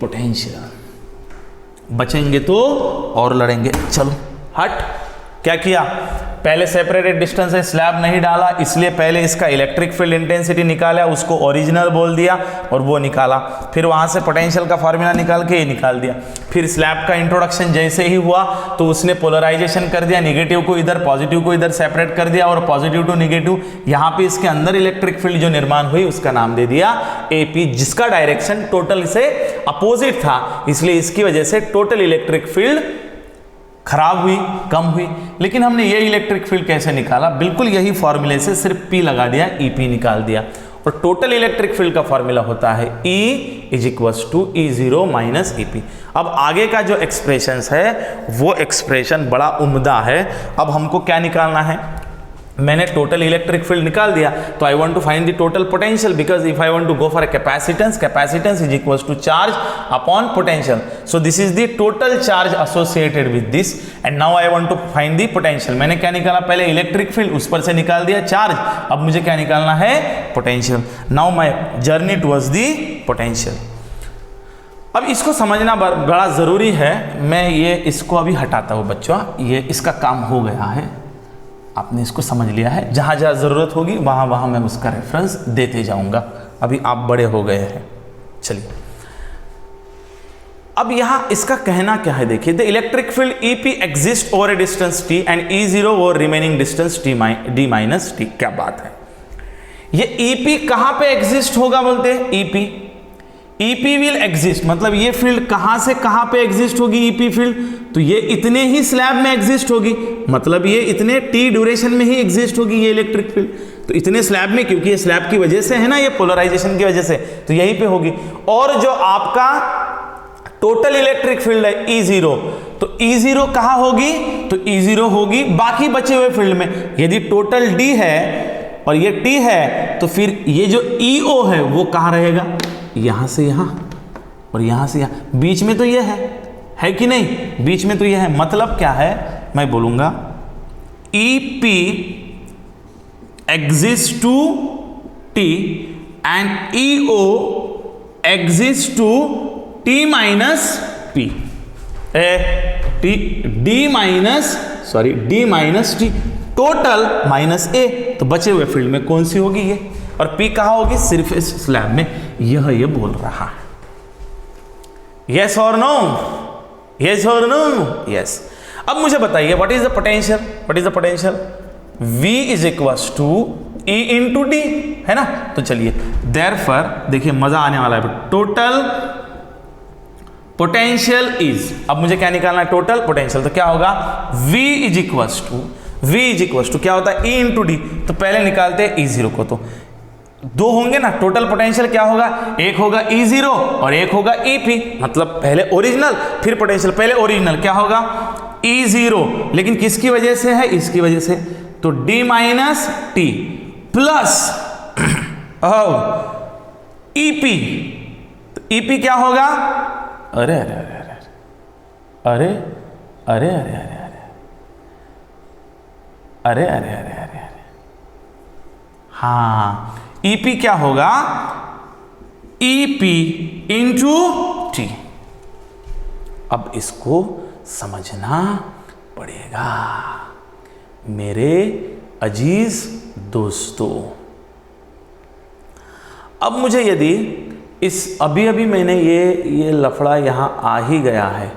potential. बचेंगे तो और लड़ेंगे। चलो हट, क्या किया, पहले सेपरेटेड डिस्टेंस है, स्लैब नहीं डाला, इसलिए पहले इसका इलेक्ट्रिक फील्ड इंटेंसिटी निकाला, उसको ओरिजिनल बोल दिया और वो निकाला, फिर वहां से पोटेंशियल का फॉर्मूला निकाल के ये निकाल दिया। फिर स्लैब का इंट्रोडक्शन जैसे ही हुआ तो उसने पोलराइजेशन कर दिया, निगेटिव को इधर पॉजिटिव को इधर सेपरेट कर दिया और पॉजिटिव टू निगेटिव, यहाँ पे इसके अंदर इलेक्ट्रिक फील्ड जो निर्माण हुई उसका नाम दे दिया AP, जिसका डायरेक्शन टोटल से अपोजिट था, इसलिए इसकी वजह से टोटल इलेक्ट्रिक फील्ड खराब हुई, कम हुई। लेकिन हमने ये इलेक्ट्रिक फील्ड कैसे निकाला, बिल्कुल यही फॉर्मूले से सिर्फ P लगा दिया, EP निकाल दिया। और टोटल इलेक्ट्रिक फील्ड का फॉर्मूला होता है E = E0 - EP। अब आगे का जो एक्सप्रेशन है वो एक्सप्रेशन बड़ा उम्दा है। अब हमको क्या निकालना है, मैंने टोटल इलेक्ट्रिक फील्ड निकाल दिया, तो I want to find the total potential, because if I want to go for a capacitance = charge upon potential, so this is the total charge associated with this, and now I want to find the potential. मैंने क्या निकाला, पहले electric field, उस पर से निकाल दिया charge, अब मुझे क्या निकालना है, potential. Now my journey towards the potential. अब इसको समझना बड़ा जरूरी है, मैं ये इसको अभी हटाता हूँ बच्चों, ये इसका काम हो गया है, आपने इसको समझ लिया है, जहाँ जहाँ ज़रूरत होगी वहाँ वहाँ मैं उसका रेफरेंस देते जाऊँगा, अभी आप बड़े हो गए हैं। चलिए अब यहाँ इसका कहना क्या है, देखिए, the electric field EP exist over A distance T and E0 over remaining distance D - T। क्या बात है, ये EP कहाँ पे एग्जिस्ट होगा, बोलते हैं EP विल एग्जिस्ट, मतलब ये फील्ड कहाँ से कहाँ पे एग्जिस्ट होगी EP फील्ड, तो ये इतने ही स्लैब में एग्जिस्ट होगी, मतलब ये इतने T ड्यूरेशन में ही एग्जिस्ट होगी ये इलेक्ट्रिक फील्ड, तो इतने स्लैब में, क्योंकि ये स्लैब की वजह से है ना, ये पोलराइजेशन की वजह से, तो यहीं पे होगी। और जो आपका टोटल इलेक्ट्रिक फील्ड है E0, तो E0 कहाँ होगी, तो E0 होगी बाकी बचे हुए फील्ड में। यदि टोटल D है और ये T है, तो फिर ये जो EO है वो कहाँ रहेगा, यहां से यहां और यहां से यहां, बीच में तो ये है कि नहीं, बीच में तो ये है, मतलब क्या है, मैं बोलूंगा EP exist to T and EO exist to T - P, D - T, total -A, तो बचे हुए फील्ड में कौन सी होगी ये, और P कहाँ होगी, सिर्फ इस स्लैब में, यह ये बोल रहा है। यस और नो, यस और नो, यस। अब मुझे बताइए what is the potential, V = E × D, है ना। तो चलिए देयरफॉर देखिए मजा आने वाला है, टोटल पोटेंशियल इज, अब मुझे क्या निकालना है, टोटल पोटेंशियल, तो क्या होगा, V = क्या होता है, E × D, तो पहले निकालते हैं E0 को, तो दो होंगे ना, टोटल पोटेंशियल क्या होगा, एक होगा E0 और एक होगा EP, मतलब पहले ओरिजिनल फिर पोटेंशियल, पहले ओरिजिनल क्या होगा E0, लेकिन किसकी वजह से है, इसकी वजह से, तो D - T प्लस EP, तो EP क्या होगा, अरे अरे अरे अरे अरे अरे अरे अरे अरे अरे अरे अरे, हाँ, EP क्या होगा, EP × T। अब इसको समझना पड़ेगा मेरे अजीज दोस्तों। अब मुझे यदि इस अभी मैंने ये लफड़ा यहाँ आ ही गया है,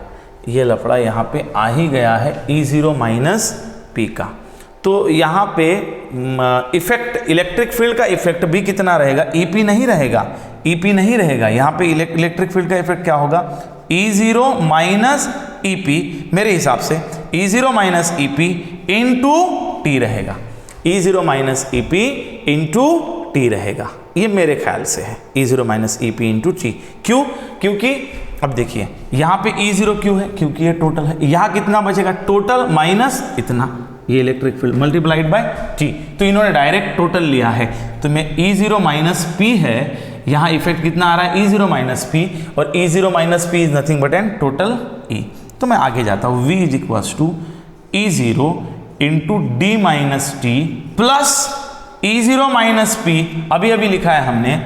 ये लफड़ा यहाँ पे आ ही गया है E0 - P का, तो यहाँ पे इफेक्ट, इलेक्ट्रिक फील्ड का इफेक्ट भी कितना रहेगा, EP नहीं रहेगा, यहाँ पे इलेक्ट्रिक फील्ड का इफेक्ट क्या होगा, E0 - EP, मेरे हिसाब से E0 - EP × T रहेगा, E0 - EP × T रहेगा, ये मेरे ख्याल से है, E0 - EP × T। क्यों, क्योंकि अब देखिए यहाँ पे E0 क्यों है, क्योंकि ये टोटल है, यहाँ कितना बचेगा, टोटल माइनस इतना, ये electric field multiplied bye T, तो इन्होंने डायरेक्ट टोटल लिया है, तो मैं E0 - P है, यहाँ इफेक्ट कितना आ रहा है, E0 - P, और E0 - P is nothing but an total E, तो मैं आगे जाता हूँ, V = E0 × D - T plus E0 - P, अभी लिखा है हमने,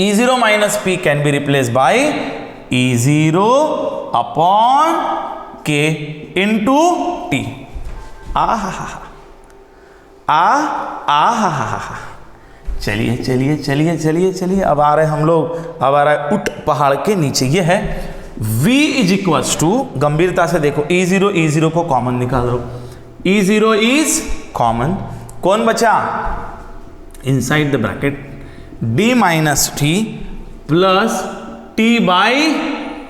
E0 - P can be replace by E0 / K × T, चलिए चलिए चलिए चलिए चलिए, अब आ रहे हम लोग, अब आ रहा है उठ पहाड़ के नीचे। ये है v इज इक्वल्स टू, गंभीरता से देखो, E0 को कॉमन निकाल दो, E0 इज कॉमन, कौन बचा inside the bracket d minus T plus T by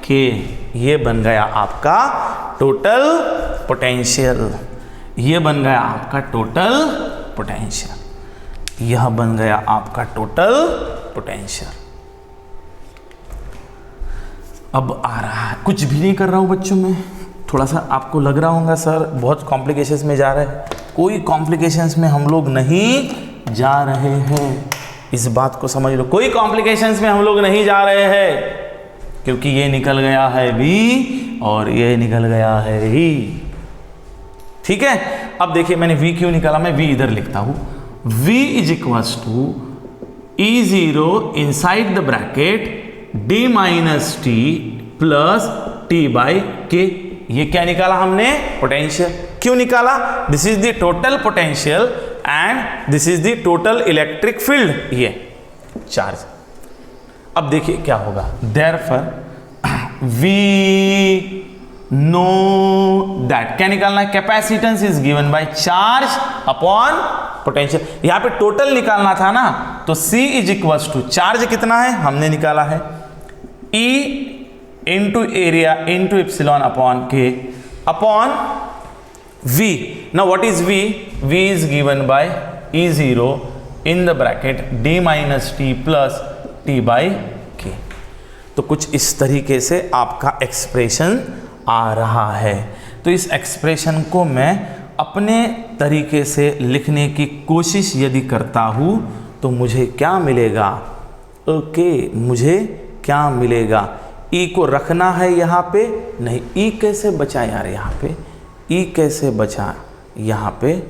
K, ये बन गया आपका टोटल पोटेंशियल, ये बन गया आपका टोटल पोटेंशियल, यह बन गया आपका टोटल पोटेंशियल। अब आ रहा है, कुछ भी नहीं कर रहा हूं बच्चों में, थोड़ा सा आपको लग रहा होगा सर बहुत कॉम्प्लिकेशंस में जा रहे हैं, कोई कॉम्प्लिकेशंस में हम लोग नहीं जा रहे हैं, इस बात को समझ लो, कोई कॉम्प्लिकेशंस में हम लोग नहीं जा रहे हैं, क्योंकि ये निकल गया है v और ये निकल गया है e। ठीक है, अब देखिए मैंने v क्यों निकाला, मैं v इधर लिखता हूं, v is equals to E0 inside the bracket d minus T plus T by K, ये क्या निकाला हमने, पोटेंशियल। क्यों निकाला, this is the total potential and this is the total electric field, ये चार्ज। अब देखिए क्या होगा, देयरफॉर वी नो दैट, क्या निकालना है, capacitance is given by charge upon potential, यहां पे टोटल निकालना था ना, तो C is equals to charge कितना है हमने निकाला है, E into area into epsilon upon K upon V। Now what is V, V is given by E0 in the bracket d minus T plus T by K. तो कुछ इस तरीके से आपका एक्सप्रेशन आ रहा है। तो इस एक्सप्रेशन को मैं अपने तरीके से लिखने की कोशिश यदि करता हूँ तो मुझे क्या मिलेगा, ओके मुझे क्या मिलेगा, ई को रखना है यहाँ पे, नहीं ई कैसे बचा यार, यहाँ पे ई कैसे बचा यहाँ पे,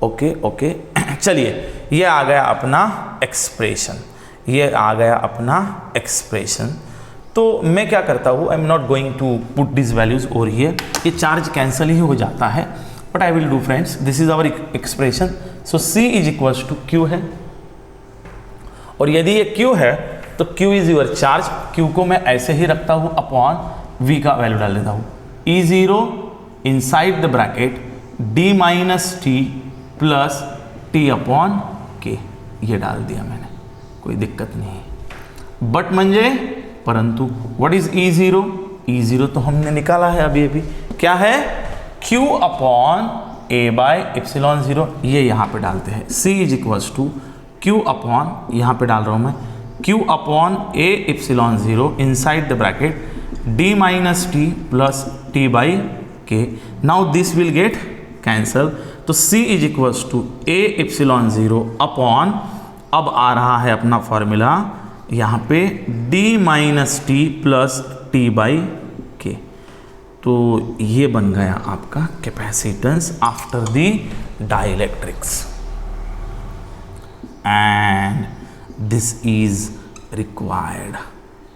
ओके ओके चलिए ये आ गया अपना एक्सप्रेशन, ये आ गया अपना एक्सप्रेशन। तो मैं क्या करता हूँ, I am not going to put this values over here, ये चार्ज कैंसिल ही हो जाता है, but I will do friends, this is our expression. So C is equals to Q है, और यदि ये Q है तो Q is your charge, Q को मैं ऐसे ही रखता हूँ अपॉन V का वैल्यू डाल देता हूँ, E0 inside the bracket d minus T plus T upon के, ये डाल दिया मैंने, कोई दिक्कत नहीं। बट म्हणजे परंतु व्हाट इज E0, E0 तो हमने निकाला है अभी अभी, क्या है Q upon A by epsilon 0, ये यहाँ पे डालते हैं, C is equals to Q upon, यहाँ पे डाल रहा हूँ मैं, Q upon A epsilon 0 inside the bracket d minus T plus T by K. Now this will get cancel, तो C is equals to A epsilon 0 upon, अब आ रहा है अपना फॉर्मूला यहाँ पे d minus T plus T by K, तो ये बन गया आपका capacitance after the dielectrics, and this is required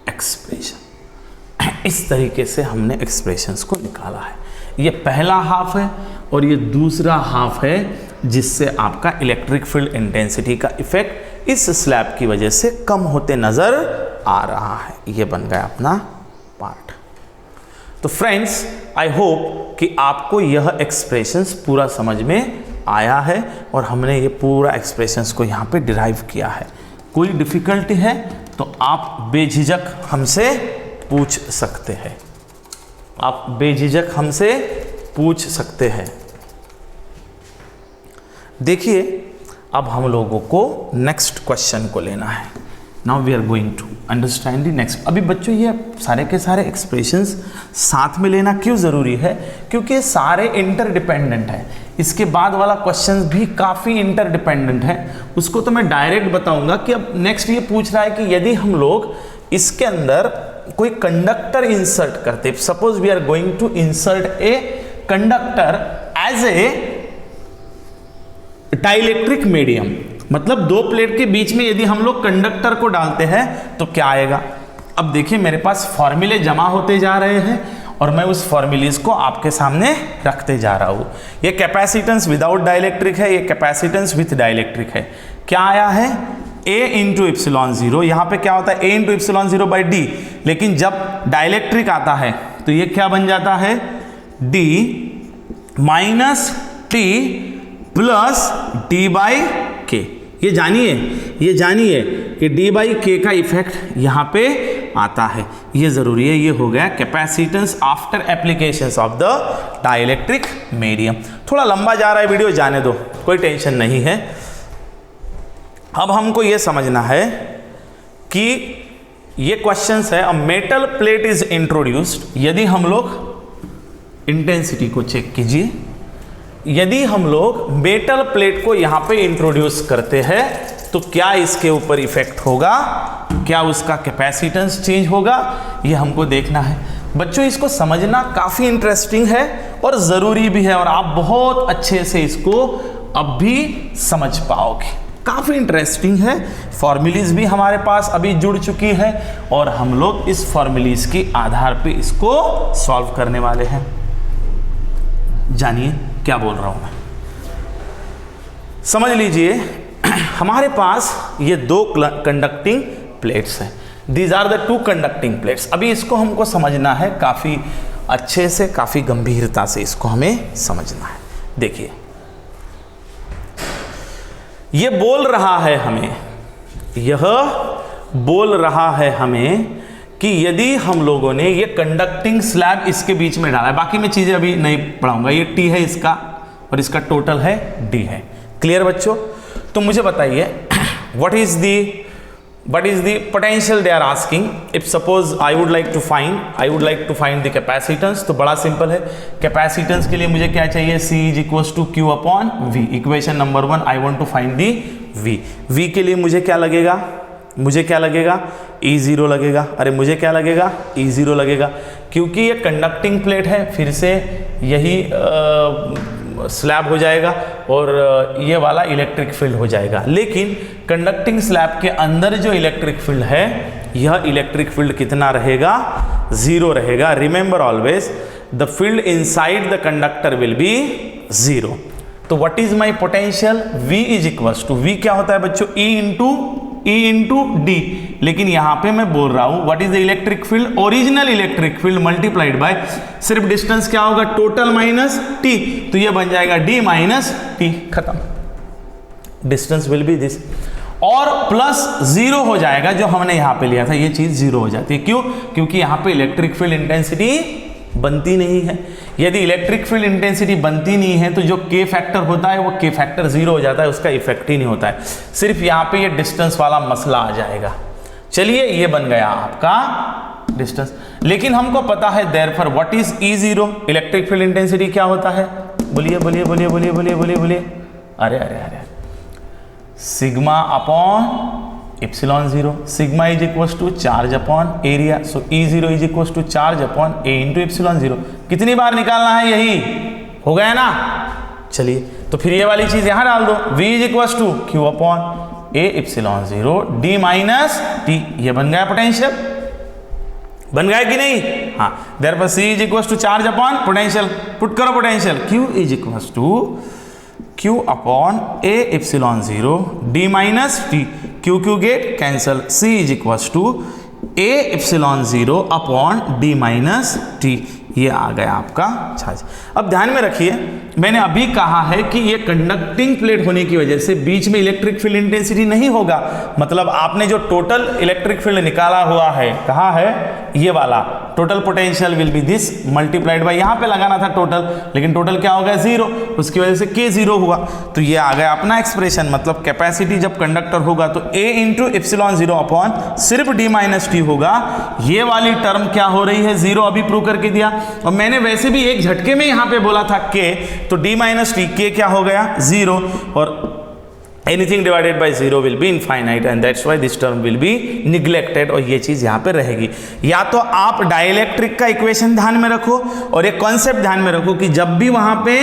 expression. इस तरीके से हमने एक्सप्रेशंस को निकाला है। ये पहला हाफ है और ये दूसरा हाफ है, जिससे आपका इलेक्ट्रिक फील्ड इंटेंसिटी का इफेक्ट इस स्लैब की वजह से कम होते नजर आ रहा है। ये बन गया अपना पार्ट। तो फ्रेंड्स, आई होप कि आपको यह एक्सप्रेशंस पूरा समझ में आया है और हमने ये पूरा एक्सप्रेशंस को यहाँ पे डिराइव किया है। कोई डिफिकल्टी है तो आप बेझिझक हमसे पूछ सकते हैं, आप बेझिझक हमसे पूछ सकते हैं। देखिए, अब हम लोगों को नेक्स्ट क्वेश्चन को लेना है। Now we are going to understand the next. अभी बच्चों ये सारे के सारे एक्सप्रेशंस साथ में लेना क्यों ज़रूरी है? क्योंकि सारे इंटरडिपेंडेंट हैं। इसके बाद वाला क्वेश्चन भी काफ़ी इंटरडिपेंडेंट है, उसको तो मैं डायरेक्ट बताऊंगा कि अब नेक्स्ट ये पूछ रहा है कि यदि हम लोग इसके अंदर कोई कंडक्टर इंसर्ट करते, suppose we are going to insert a conductor as a dielectric medium, मतलब दो प्लेट के बीच में यदि हम लोग कंडक्टर को डालते हैं तो क्या आएगा। अब देखिए, मेरे पास फॉर्मूले जमा होते जा रहे हैं और मैं उस फॉर्मूलेज को आपके सामने रखते जा रहा हूँ। ये कैपेसिटेंस विदाउट डाइलेक्ट्रिक है, ये कैपेसिटेंस विथ डाइलेक्ट्रिक है। क्या आया है? A into epsilon zero. यहाँ पे क्या होता है? A into epsilon zero by D. लेकिन जब डाइलेक्ट्रिक आता है तो ये क्या बन जाता है? D minus T plus D by K. ये जानिए कि डी बाई के का इफेक्ट यहाँ पे आता है, ये जरूरी है। ये हो गया capacitance after applications of the dielectric medium. थोड़ा लंबा जा रहा है वीडियो, जाने दो, कोई टेंशन नहीं है। अब हमको ये समझना है कि ये क्वेश्चंस है, a metal plate is introduced. यदि हम लोग इंटेंसिटी को चेक कीजिए, यदि हम लोग मेटल प्लेट को यहां पे इंट्रोड्यूस करते हैं तो क्या इसके ऊपर इफेक्ट होगा, क्या उसका कैपेसिटेंस चेंज होगा, ये हमको देखना है। बच्चों इसको समझना काफी इंटरेस्टिंग है और जरूरी भी है, और आप बहुत अच्छे से इसको अब भी समझ पाओगे। काफी इंटरेस्टिंग है। फॉर्मूलीज भी हमारे पास अभी जुड़ चुकी है और हम लोग इस फॉर्मूलीज के आधार पे इसको सॉल्व करने वाले हैं। जानिए क्या बोल रहा हूं मैं, समझ लीजिए। हमारे पास ये दो कंडक्टिंग प्लेट्स हैं। These are the two conducting plates. अभी इसको हमको समझना है काफी अच्छे से, काफी गंभीरता से इसको हमें समझना है। देखिए ये बोल रहा है हमें, यह बोल रहा है हमें कि यदि हम लोगों ने ये कंडक्टिंग स्लैब इसके बीच में डाला है, बाकी मैं चीजें अभी नहीं पढ़ाऊंगा, ये टी है इसका और इसका टोटल है डी है। क्लियर बच्चों? तो मुझे बताइए what is the potential they are asking. If suppose I would like to find the capacitance, तो बड़ा सिंपल है। कैपेसिटेंस के लिए मुझे क्या चाहिए? C is equals to Q upon V। Equation number 1 I want to find the V। V के लिए मुझे क्या लगेगा? E0 लगेगा। अरे मुझे क्या लगेगा? E0 लगेगा, क्योंकि ये कंडक्टिंग प्लेट है, फिर से यही स्लैब हो जाएगा और ये वाला इलेक्ट्रिक फील्ड हो जाएगा। लेकिन कंडक्टिंग स्लैब के अंदर जो इलेक्ट्रिक फील्ड है, यह इलेक्ट्रिक फील्ड कितना रहेगा? 0 रहेगा। Remember always the field inside the conductor will be 0। तो what is my potential? V is equals to, V क्या होता है बच्चों? E into D. लेकिन यहां पे मैं बोल रहा हूं what is the electric field? Original electric field multiplied by सिर्फ डिस्टेंस क्या होगा? Total minus T. तो ये बन जाएगा D माइनस टी, खत्म। डिस्टेंस विल बी दिस, और प्लस 0 हो जाएगा जो हमने यहां पे लिया था, ये चीज 0 हो जाती है। क्यों? क्योंकि यहां पे इलेक्ट्रिक फील्ड इंटेंसिटी बनती नहीं है। यदि इलेक्ट्रिक फील्ड इंटेंसिटी बनती नहीं है तो जो के फैक्टर होता है वो के फैक्टर 0 हो जाता है, उसका इफेक्ट ही नहीं होता है। सिर्फ यहाँ पे ये डिस्टेंस वाला मसला आ जाएगा। चलिए ये बन गया आपका डिस्टेंस। लेकिन हमको पता है therefore what is E0? Electric field intensity क्या होता है? बोलिए। अरे sigma upon epsilon 0। Sigma is equals to charge upon area. So E0 is equals to charge upon A into epsilon 0। कितनी बार निकालना है? यही हो गया ना। चलिए तो फिर ये वाली चीज यहां डाल दो। V is equals to Q upon A epsilon 0 D minus T। ये बन गया पोटेंशियल, बन गया कि नहीं? हाँ। Therefore C is equals to charge upon potential. Put करो potential. Q is equals to Q upon A epsilon 0 D minus T। Q get cancel. C is equals to A epsilon 0 upon D minus T। ये आ गया आपका charge. अब ध्यान में रखिए, मैंने अभी कहा है कि ये कंडक्टिंग प्लेट होने की वजह से बीच में इलेक्ट्रिक फील्ड इंटेंसिटी नहीं होगा। मतलब आपने जो टोटल इलेक्ट्रिक फील्ड निकाला हुआ है, कहाँ है? ये वाला total potential will be this multiplied by, यहाँ पे लगाना था टोटल, लेकिन टोटल क्या हो गया? 0। उसकी वजह से K0 हुआ। तो ये आ गया अपना एक्सप्रेशन। मतलब कैपेसिटी जब कंडक्टर होगा तो A इंटू इप्सिलॉन 0 अपॉन सिर्फ D माइनस टी होगा। ये वाली टर्म क्या हो रही है? 0। अभी प्रूव करके दिया। और मैंने वैसे भी एक झटके में यहाँ पे बोला था K, तो D माइनस टी, K क्या हो गया? 0। और anything divided by 0 will be infinite and that's why this term will be neglected। और ये चीज यहाँ पे रहेगी। या तो आप डाइलेक्ट्रिक का इक्वेशन ध्यान में रखो और एक कॉन्सेप्ट ध्यान में रखो कि जब भी वहां पे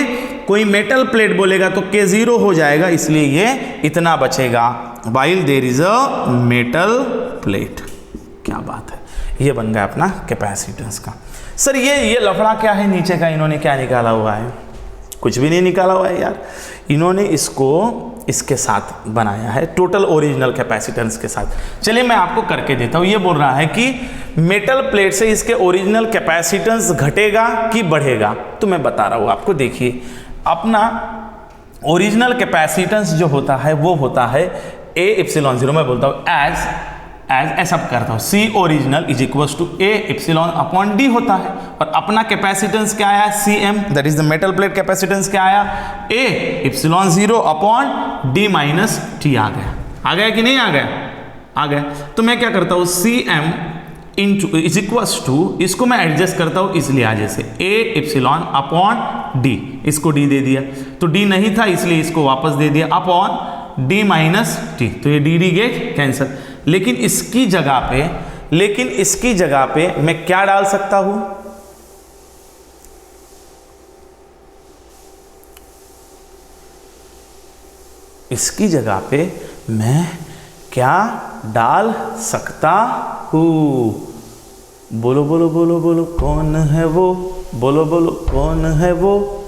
कोई मेटल प्लेट बोलेगा तो K0 हो जाएगा, इसलिए ये इतना बचेगा। while there is a metal plate। क्या बात है, ये बन गया अपना कैपेसिटेंस का। सर ये लफड़ा क्या है नीचे का, इन्होंने क्या निकाला हुआ है? कुछ भी नहीं निकाला हुआ है यार, इन्होंने इसको इसके साथ बनाया है, टोटल ओरिजिनल कैपेसिटेंस के साथ। चलिए मैं आपको करके देता हूँ। ये बोल रहा है कि मेटल प्लेट से इसके ओरिजिनल कैपेसिटेंस घटेगा कि बढ़ेगा, तो मैं बता रहा हूँ आपको। देखिए अपना ओरिजिनल कैपेसिटेंस जो होता है वो होता है ए एप्सिलॉन जीरो, मैं बोलता हूँ एज ऐसा करता हूँ, C original is equal to A epsilon upon D होता है। और अपना कैपेसिटेंस क्या आया? C M, that is the metal plate capacitance क्या आया? A epsilon zero upon D minus T आ गया कि नहीं आ गया? आ गया। तो मैं क्या करता हूँ, C M into is equals to, इसको मैं एडजस्ट करता हूँ इसलिए आज से ए एप्सिलॉन अपॉन डी, इसको डी दे दिया, तो डी नहीं था इसलिए इसको वापस दे दिया अपॉन डी माइनस टी, तो ये डी डी गेट कैंसिल। लेकिन इसकी जगह पे मैं क्या डाल सकता हूं? इसकी जगह पे मैं क्या डाल सकता हूं? बोलो बोलो बोलो बोलो कौन है वो? बोलो बोलो कौन है वो?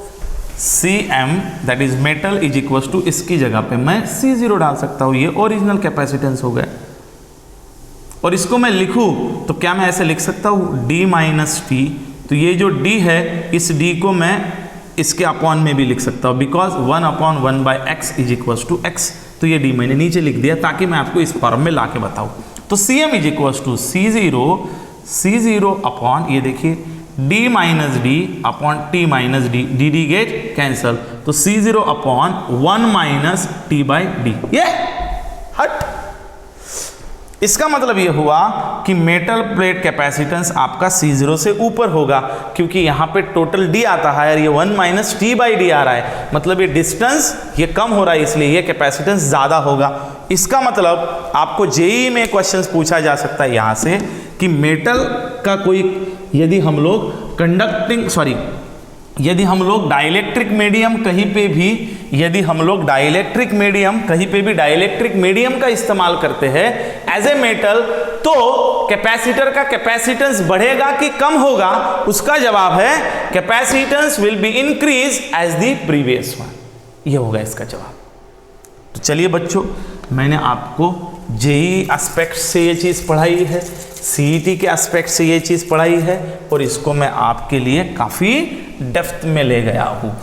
C M that is metal is equal to, इसकी जगह पे मैं सी जीरो डाल सकता हूं, ये ओरिजिनल कैपेसिटेंस हो गया। और इसको मैं लिखूं तो क्या मैं ऐसे लिख सकता हूं? डी माइनस टी, तो ये जो डी है इस डी को मैं इसके अपॉन में भी लिख सकता हूं, because 1 upon 1 by x is equal to x. तो ये डी मैंने नीचे लिख दिया ताकि मैं आपको इस फॉर्म में ला के बताऊं। तो C M is equal to C zero upon, ये देखिए D minus D upon T minus D, D D get cancel, तो C zero upon 1 minus T by D. ये हट, इसका मतलब ये हुआ कि मेटल प्लेट कैपेसिटेंस आपका C0 से ऊपर होगा, क्योंकि यहाँ पे टोटल D आता है और ये 1 माइनस टी बाई डी आ रहा है, मतलब ये डिस्टेंस ये कम हो रहा है, इसलिए ये कैपेसिटेंस ज़्यादा होगा। इसका मतलब आपको जेईई में क्वेश्चंस पूछा जा सकता है यहाँ से कि मेटल का कोई, यदि हम लोग डाइलेक्ट्रिक मीडियम कहीं पे भी डाइलेक्ट्रिक मीडियम का इस्तेमाल करते हैं एज ए मेटल, तो कैपेसिटर का कैपेसिटेंस बढ़ेगा कि कम होगा? उसका जवाब है capacitance will be increase as the previous one. ये होगा इसका जवाब। तो चलिए बच्चों, मैंने आपको जेईई एस्पेक्ट से ये चीज़ पढ़ाई है, सीईटी के एस्पेक्ट से ये चीज़ पढ़ाई है, और इसको मैं आपके लिए काफ़ी डेप्थ में ले गया हूँ।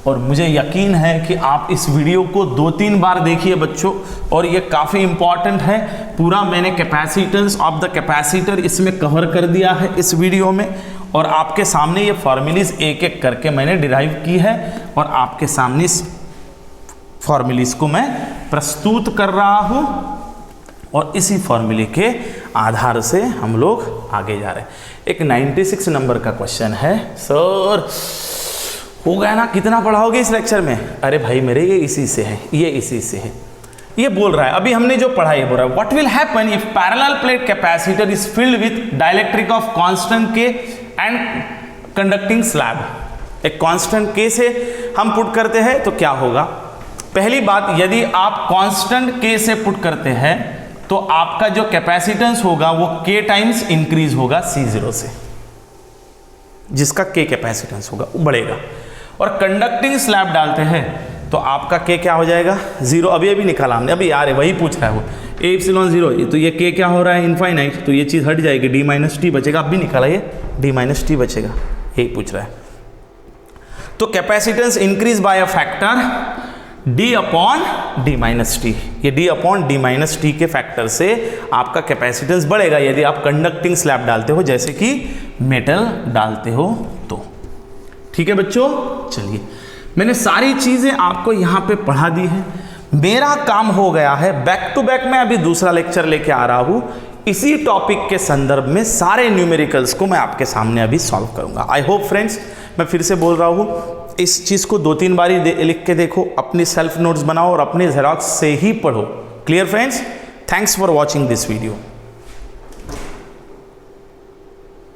और मुझे यकीन है कि आप इस वीडियो को 2-3 बार देखिए बच्चों, और ये काफ़ी इंपॉर्टेंट है। पूरा मैंने कैपेसिटेंस ऑफ द कैपेसिटर इसमें कवर कर दिया है इस वीडियो में, और आपके सामने ये फॉर्मूलीज एक एक करके मैंने डिराइव की है, और आपके सामने इस फॉर्मूलीज को मैं प्रस्तुत कर रहा हूँ, और इसी फॉर्मूले के आधार से हम लोग आगे जा रहे हैं। एक 96 नंबर का क्वेश्चन है। सर हो गया ना, कितना पढ़ाओगे इस लेक्चर में? अरे भाई मेरे ये इसी से है, ये इसी से है। ये बोल रहा है, अभी हमने जो पढ़ा, ये बोल रहा है what will happen if parallel plate capacitor is filled with dielectric of constant के एंड कंडक्टिंग स्लैब। एक कांस्टेंट के से हम पुट करते हैं तो क्या होगा? पहली बात, यदि आप कांस्टेंट के से पुट करते हैं तो आपका जो कैपेसिटेंस होगा वो k टाइम्स इंक्रीज होगा C0 से, जिसका k कैपेसिटेंस होगा वो बढ़ेगा। और कंडक्टिंग स्लैब डालते हैं तो आपका k क्या हो जाएगा? 0। अभी निकाला हमने, अभी यार वही पूछ रहा है वो, ए एप्सिलॉन 0, तो ये k क्या हो रहा है? इनफाइनाइट, तो ये चीज़ हट जाएगी, d माइनस टी बचेगा। अब भी निकाला ये d माइनस टी बचेगा, यही पूछ रहा है। तो capacitance increase by a factor d upon D minus T, ये d upon D minus T के फैक्टर से आपका कैपेसिटेंस बढ़ेगा यदि आप कंडक्टिंग स्लैब डालते हो, जैसे कि मेटल डालते हो तो। ठीक है बच्चों, चलिए मैंने सारी चीज़ें आपको यहाँ पे पढ़ा दी है। मेरा काम हो गया है, बैक टू बैक मैं अभी दूसरा लेक्चर लेके आ रहा हूँ, इसी टॉपिक के संदर्भ में सारे न्यूमेरिकल्स को मैं आपके सामने अभी सॉल्व करूँगा। आई होप फ्रेंड्स, मैं फिर से बोल रहा हूँ, इस चीज़ को 2-3 बार लिख के देखो, अपनी सेल्फ नोट्स बनाओ और अपने जेरॉक्स से ही पढ़ो। Clear friends? Thanks for watching this video.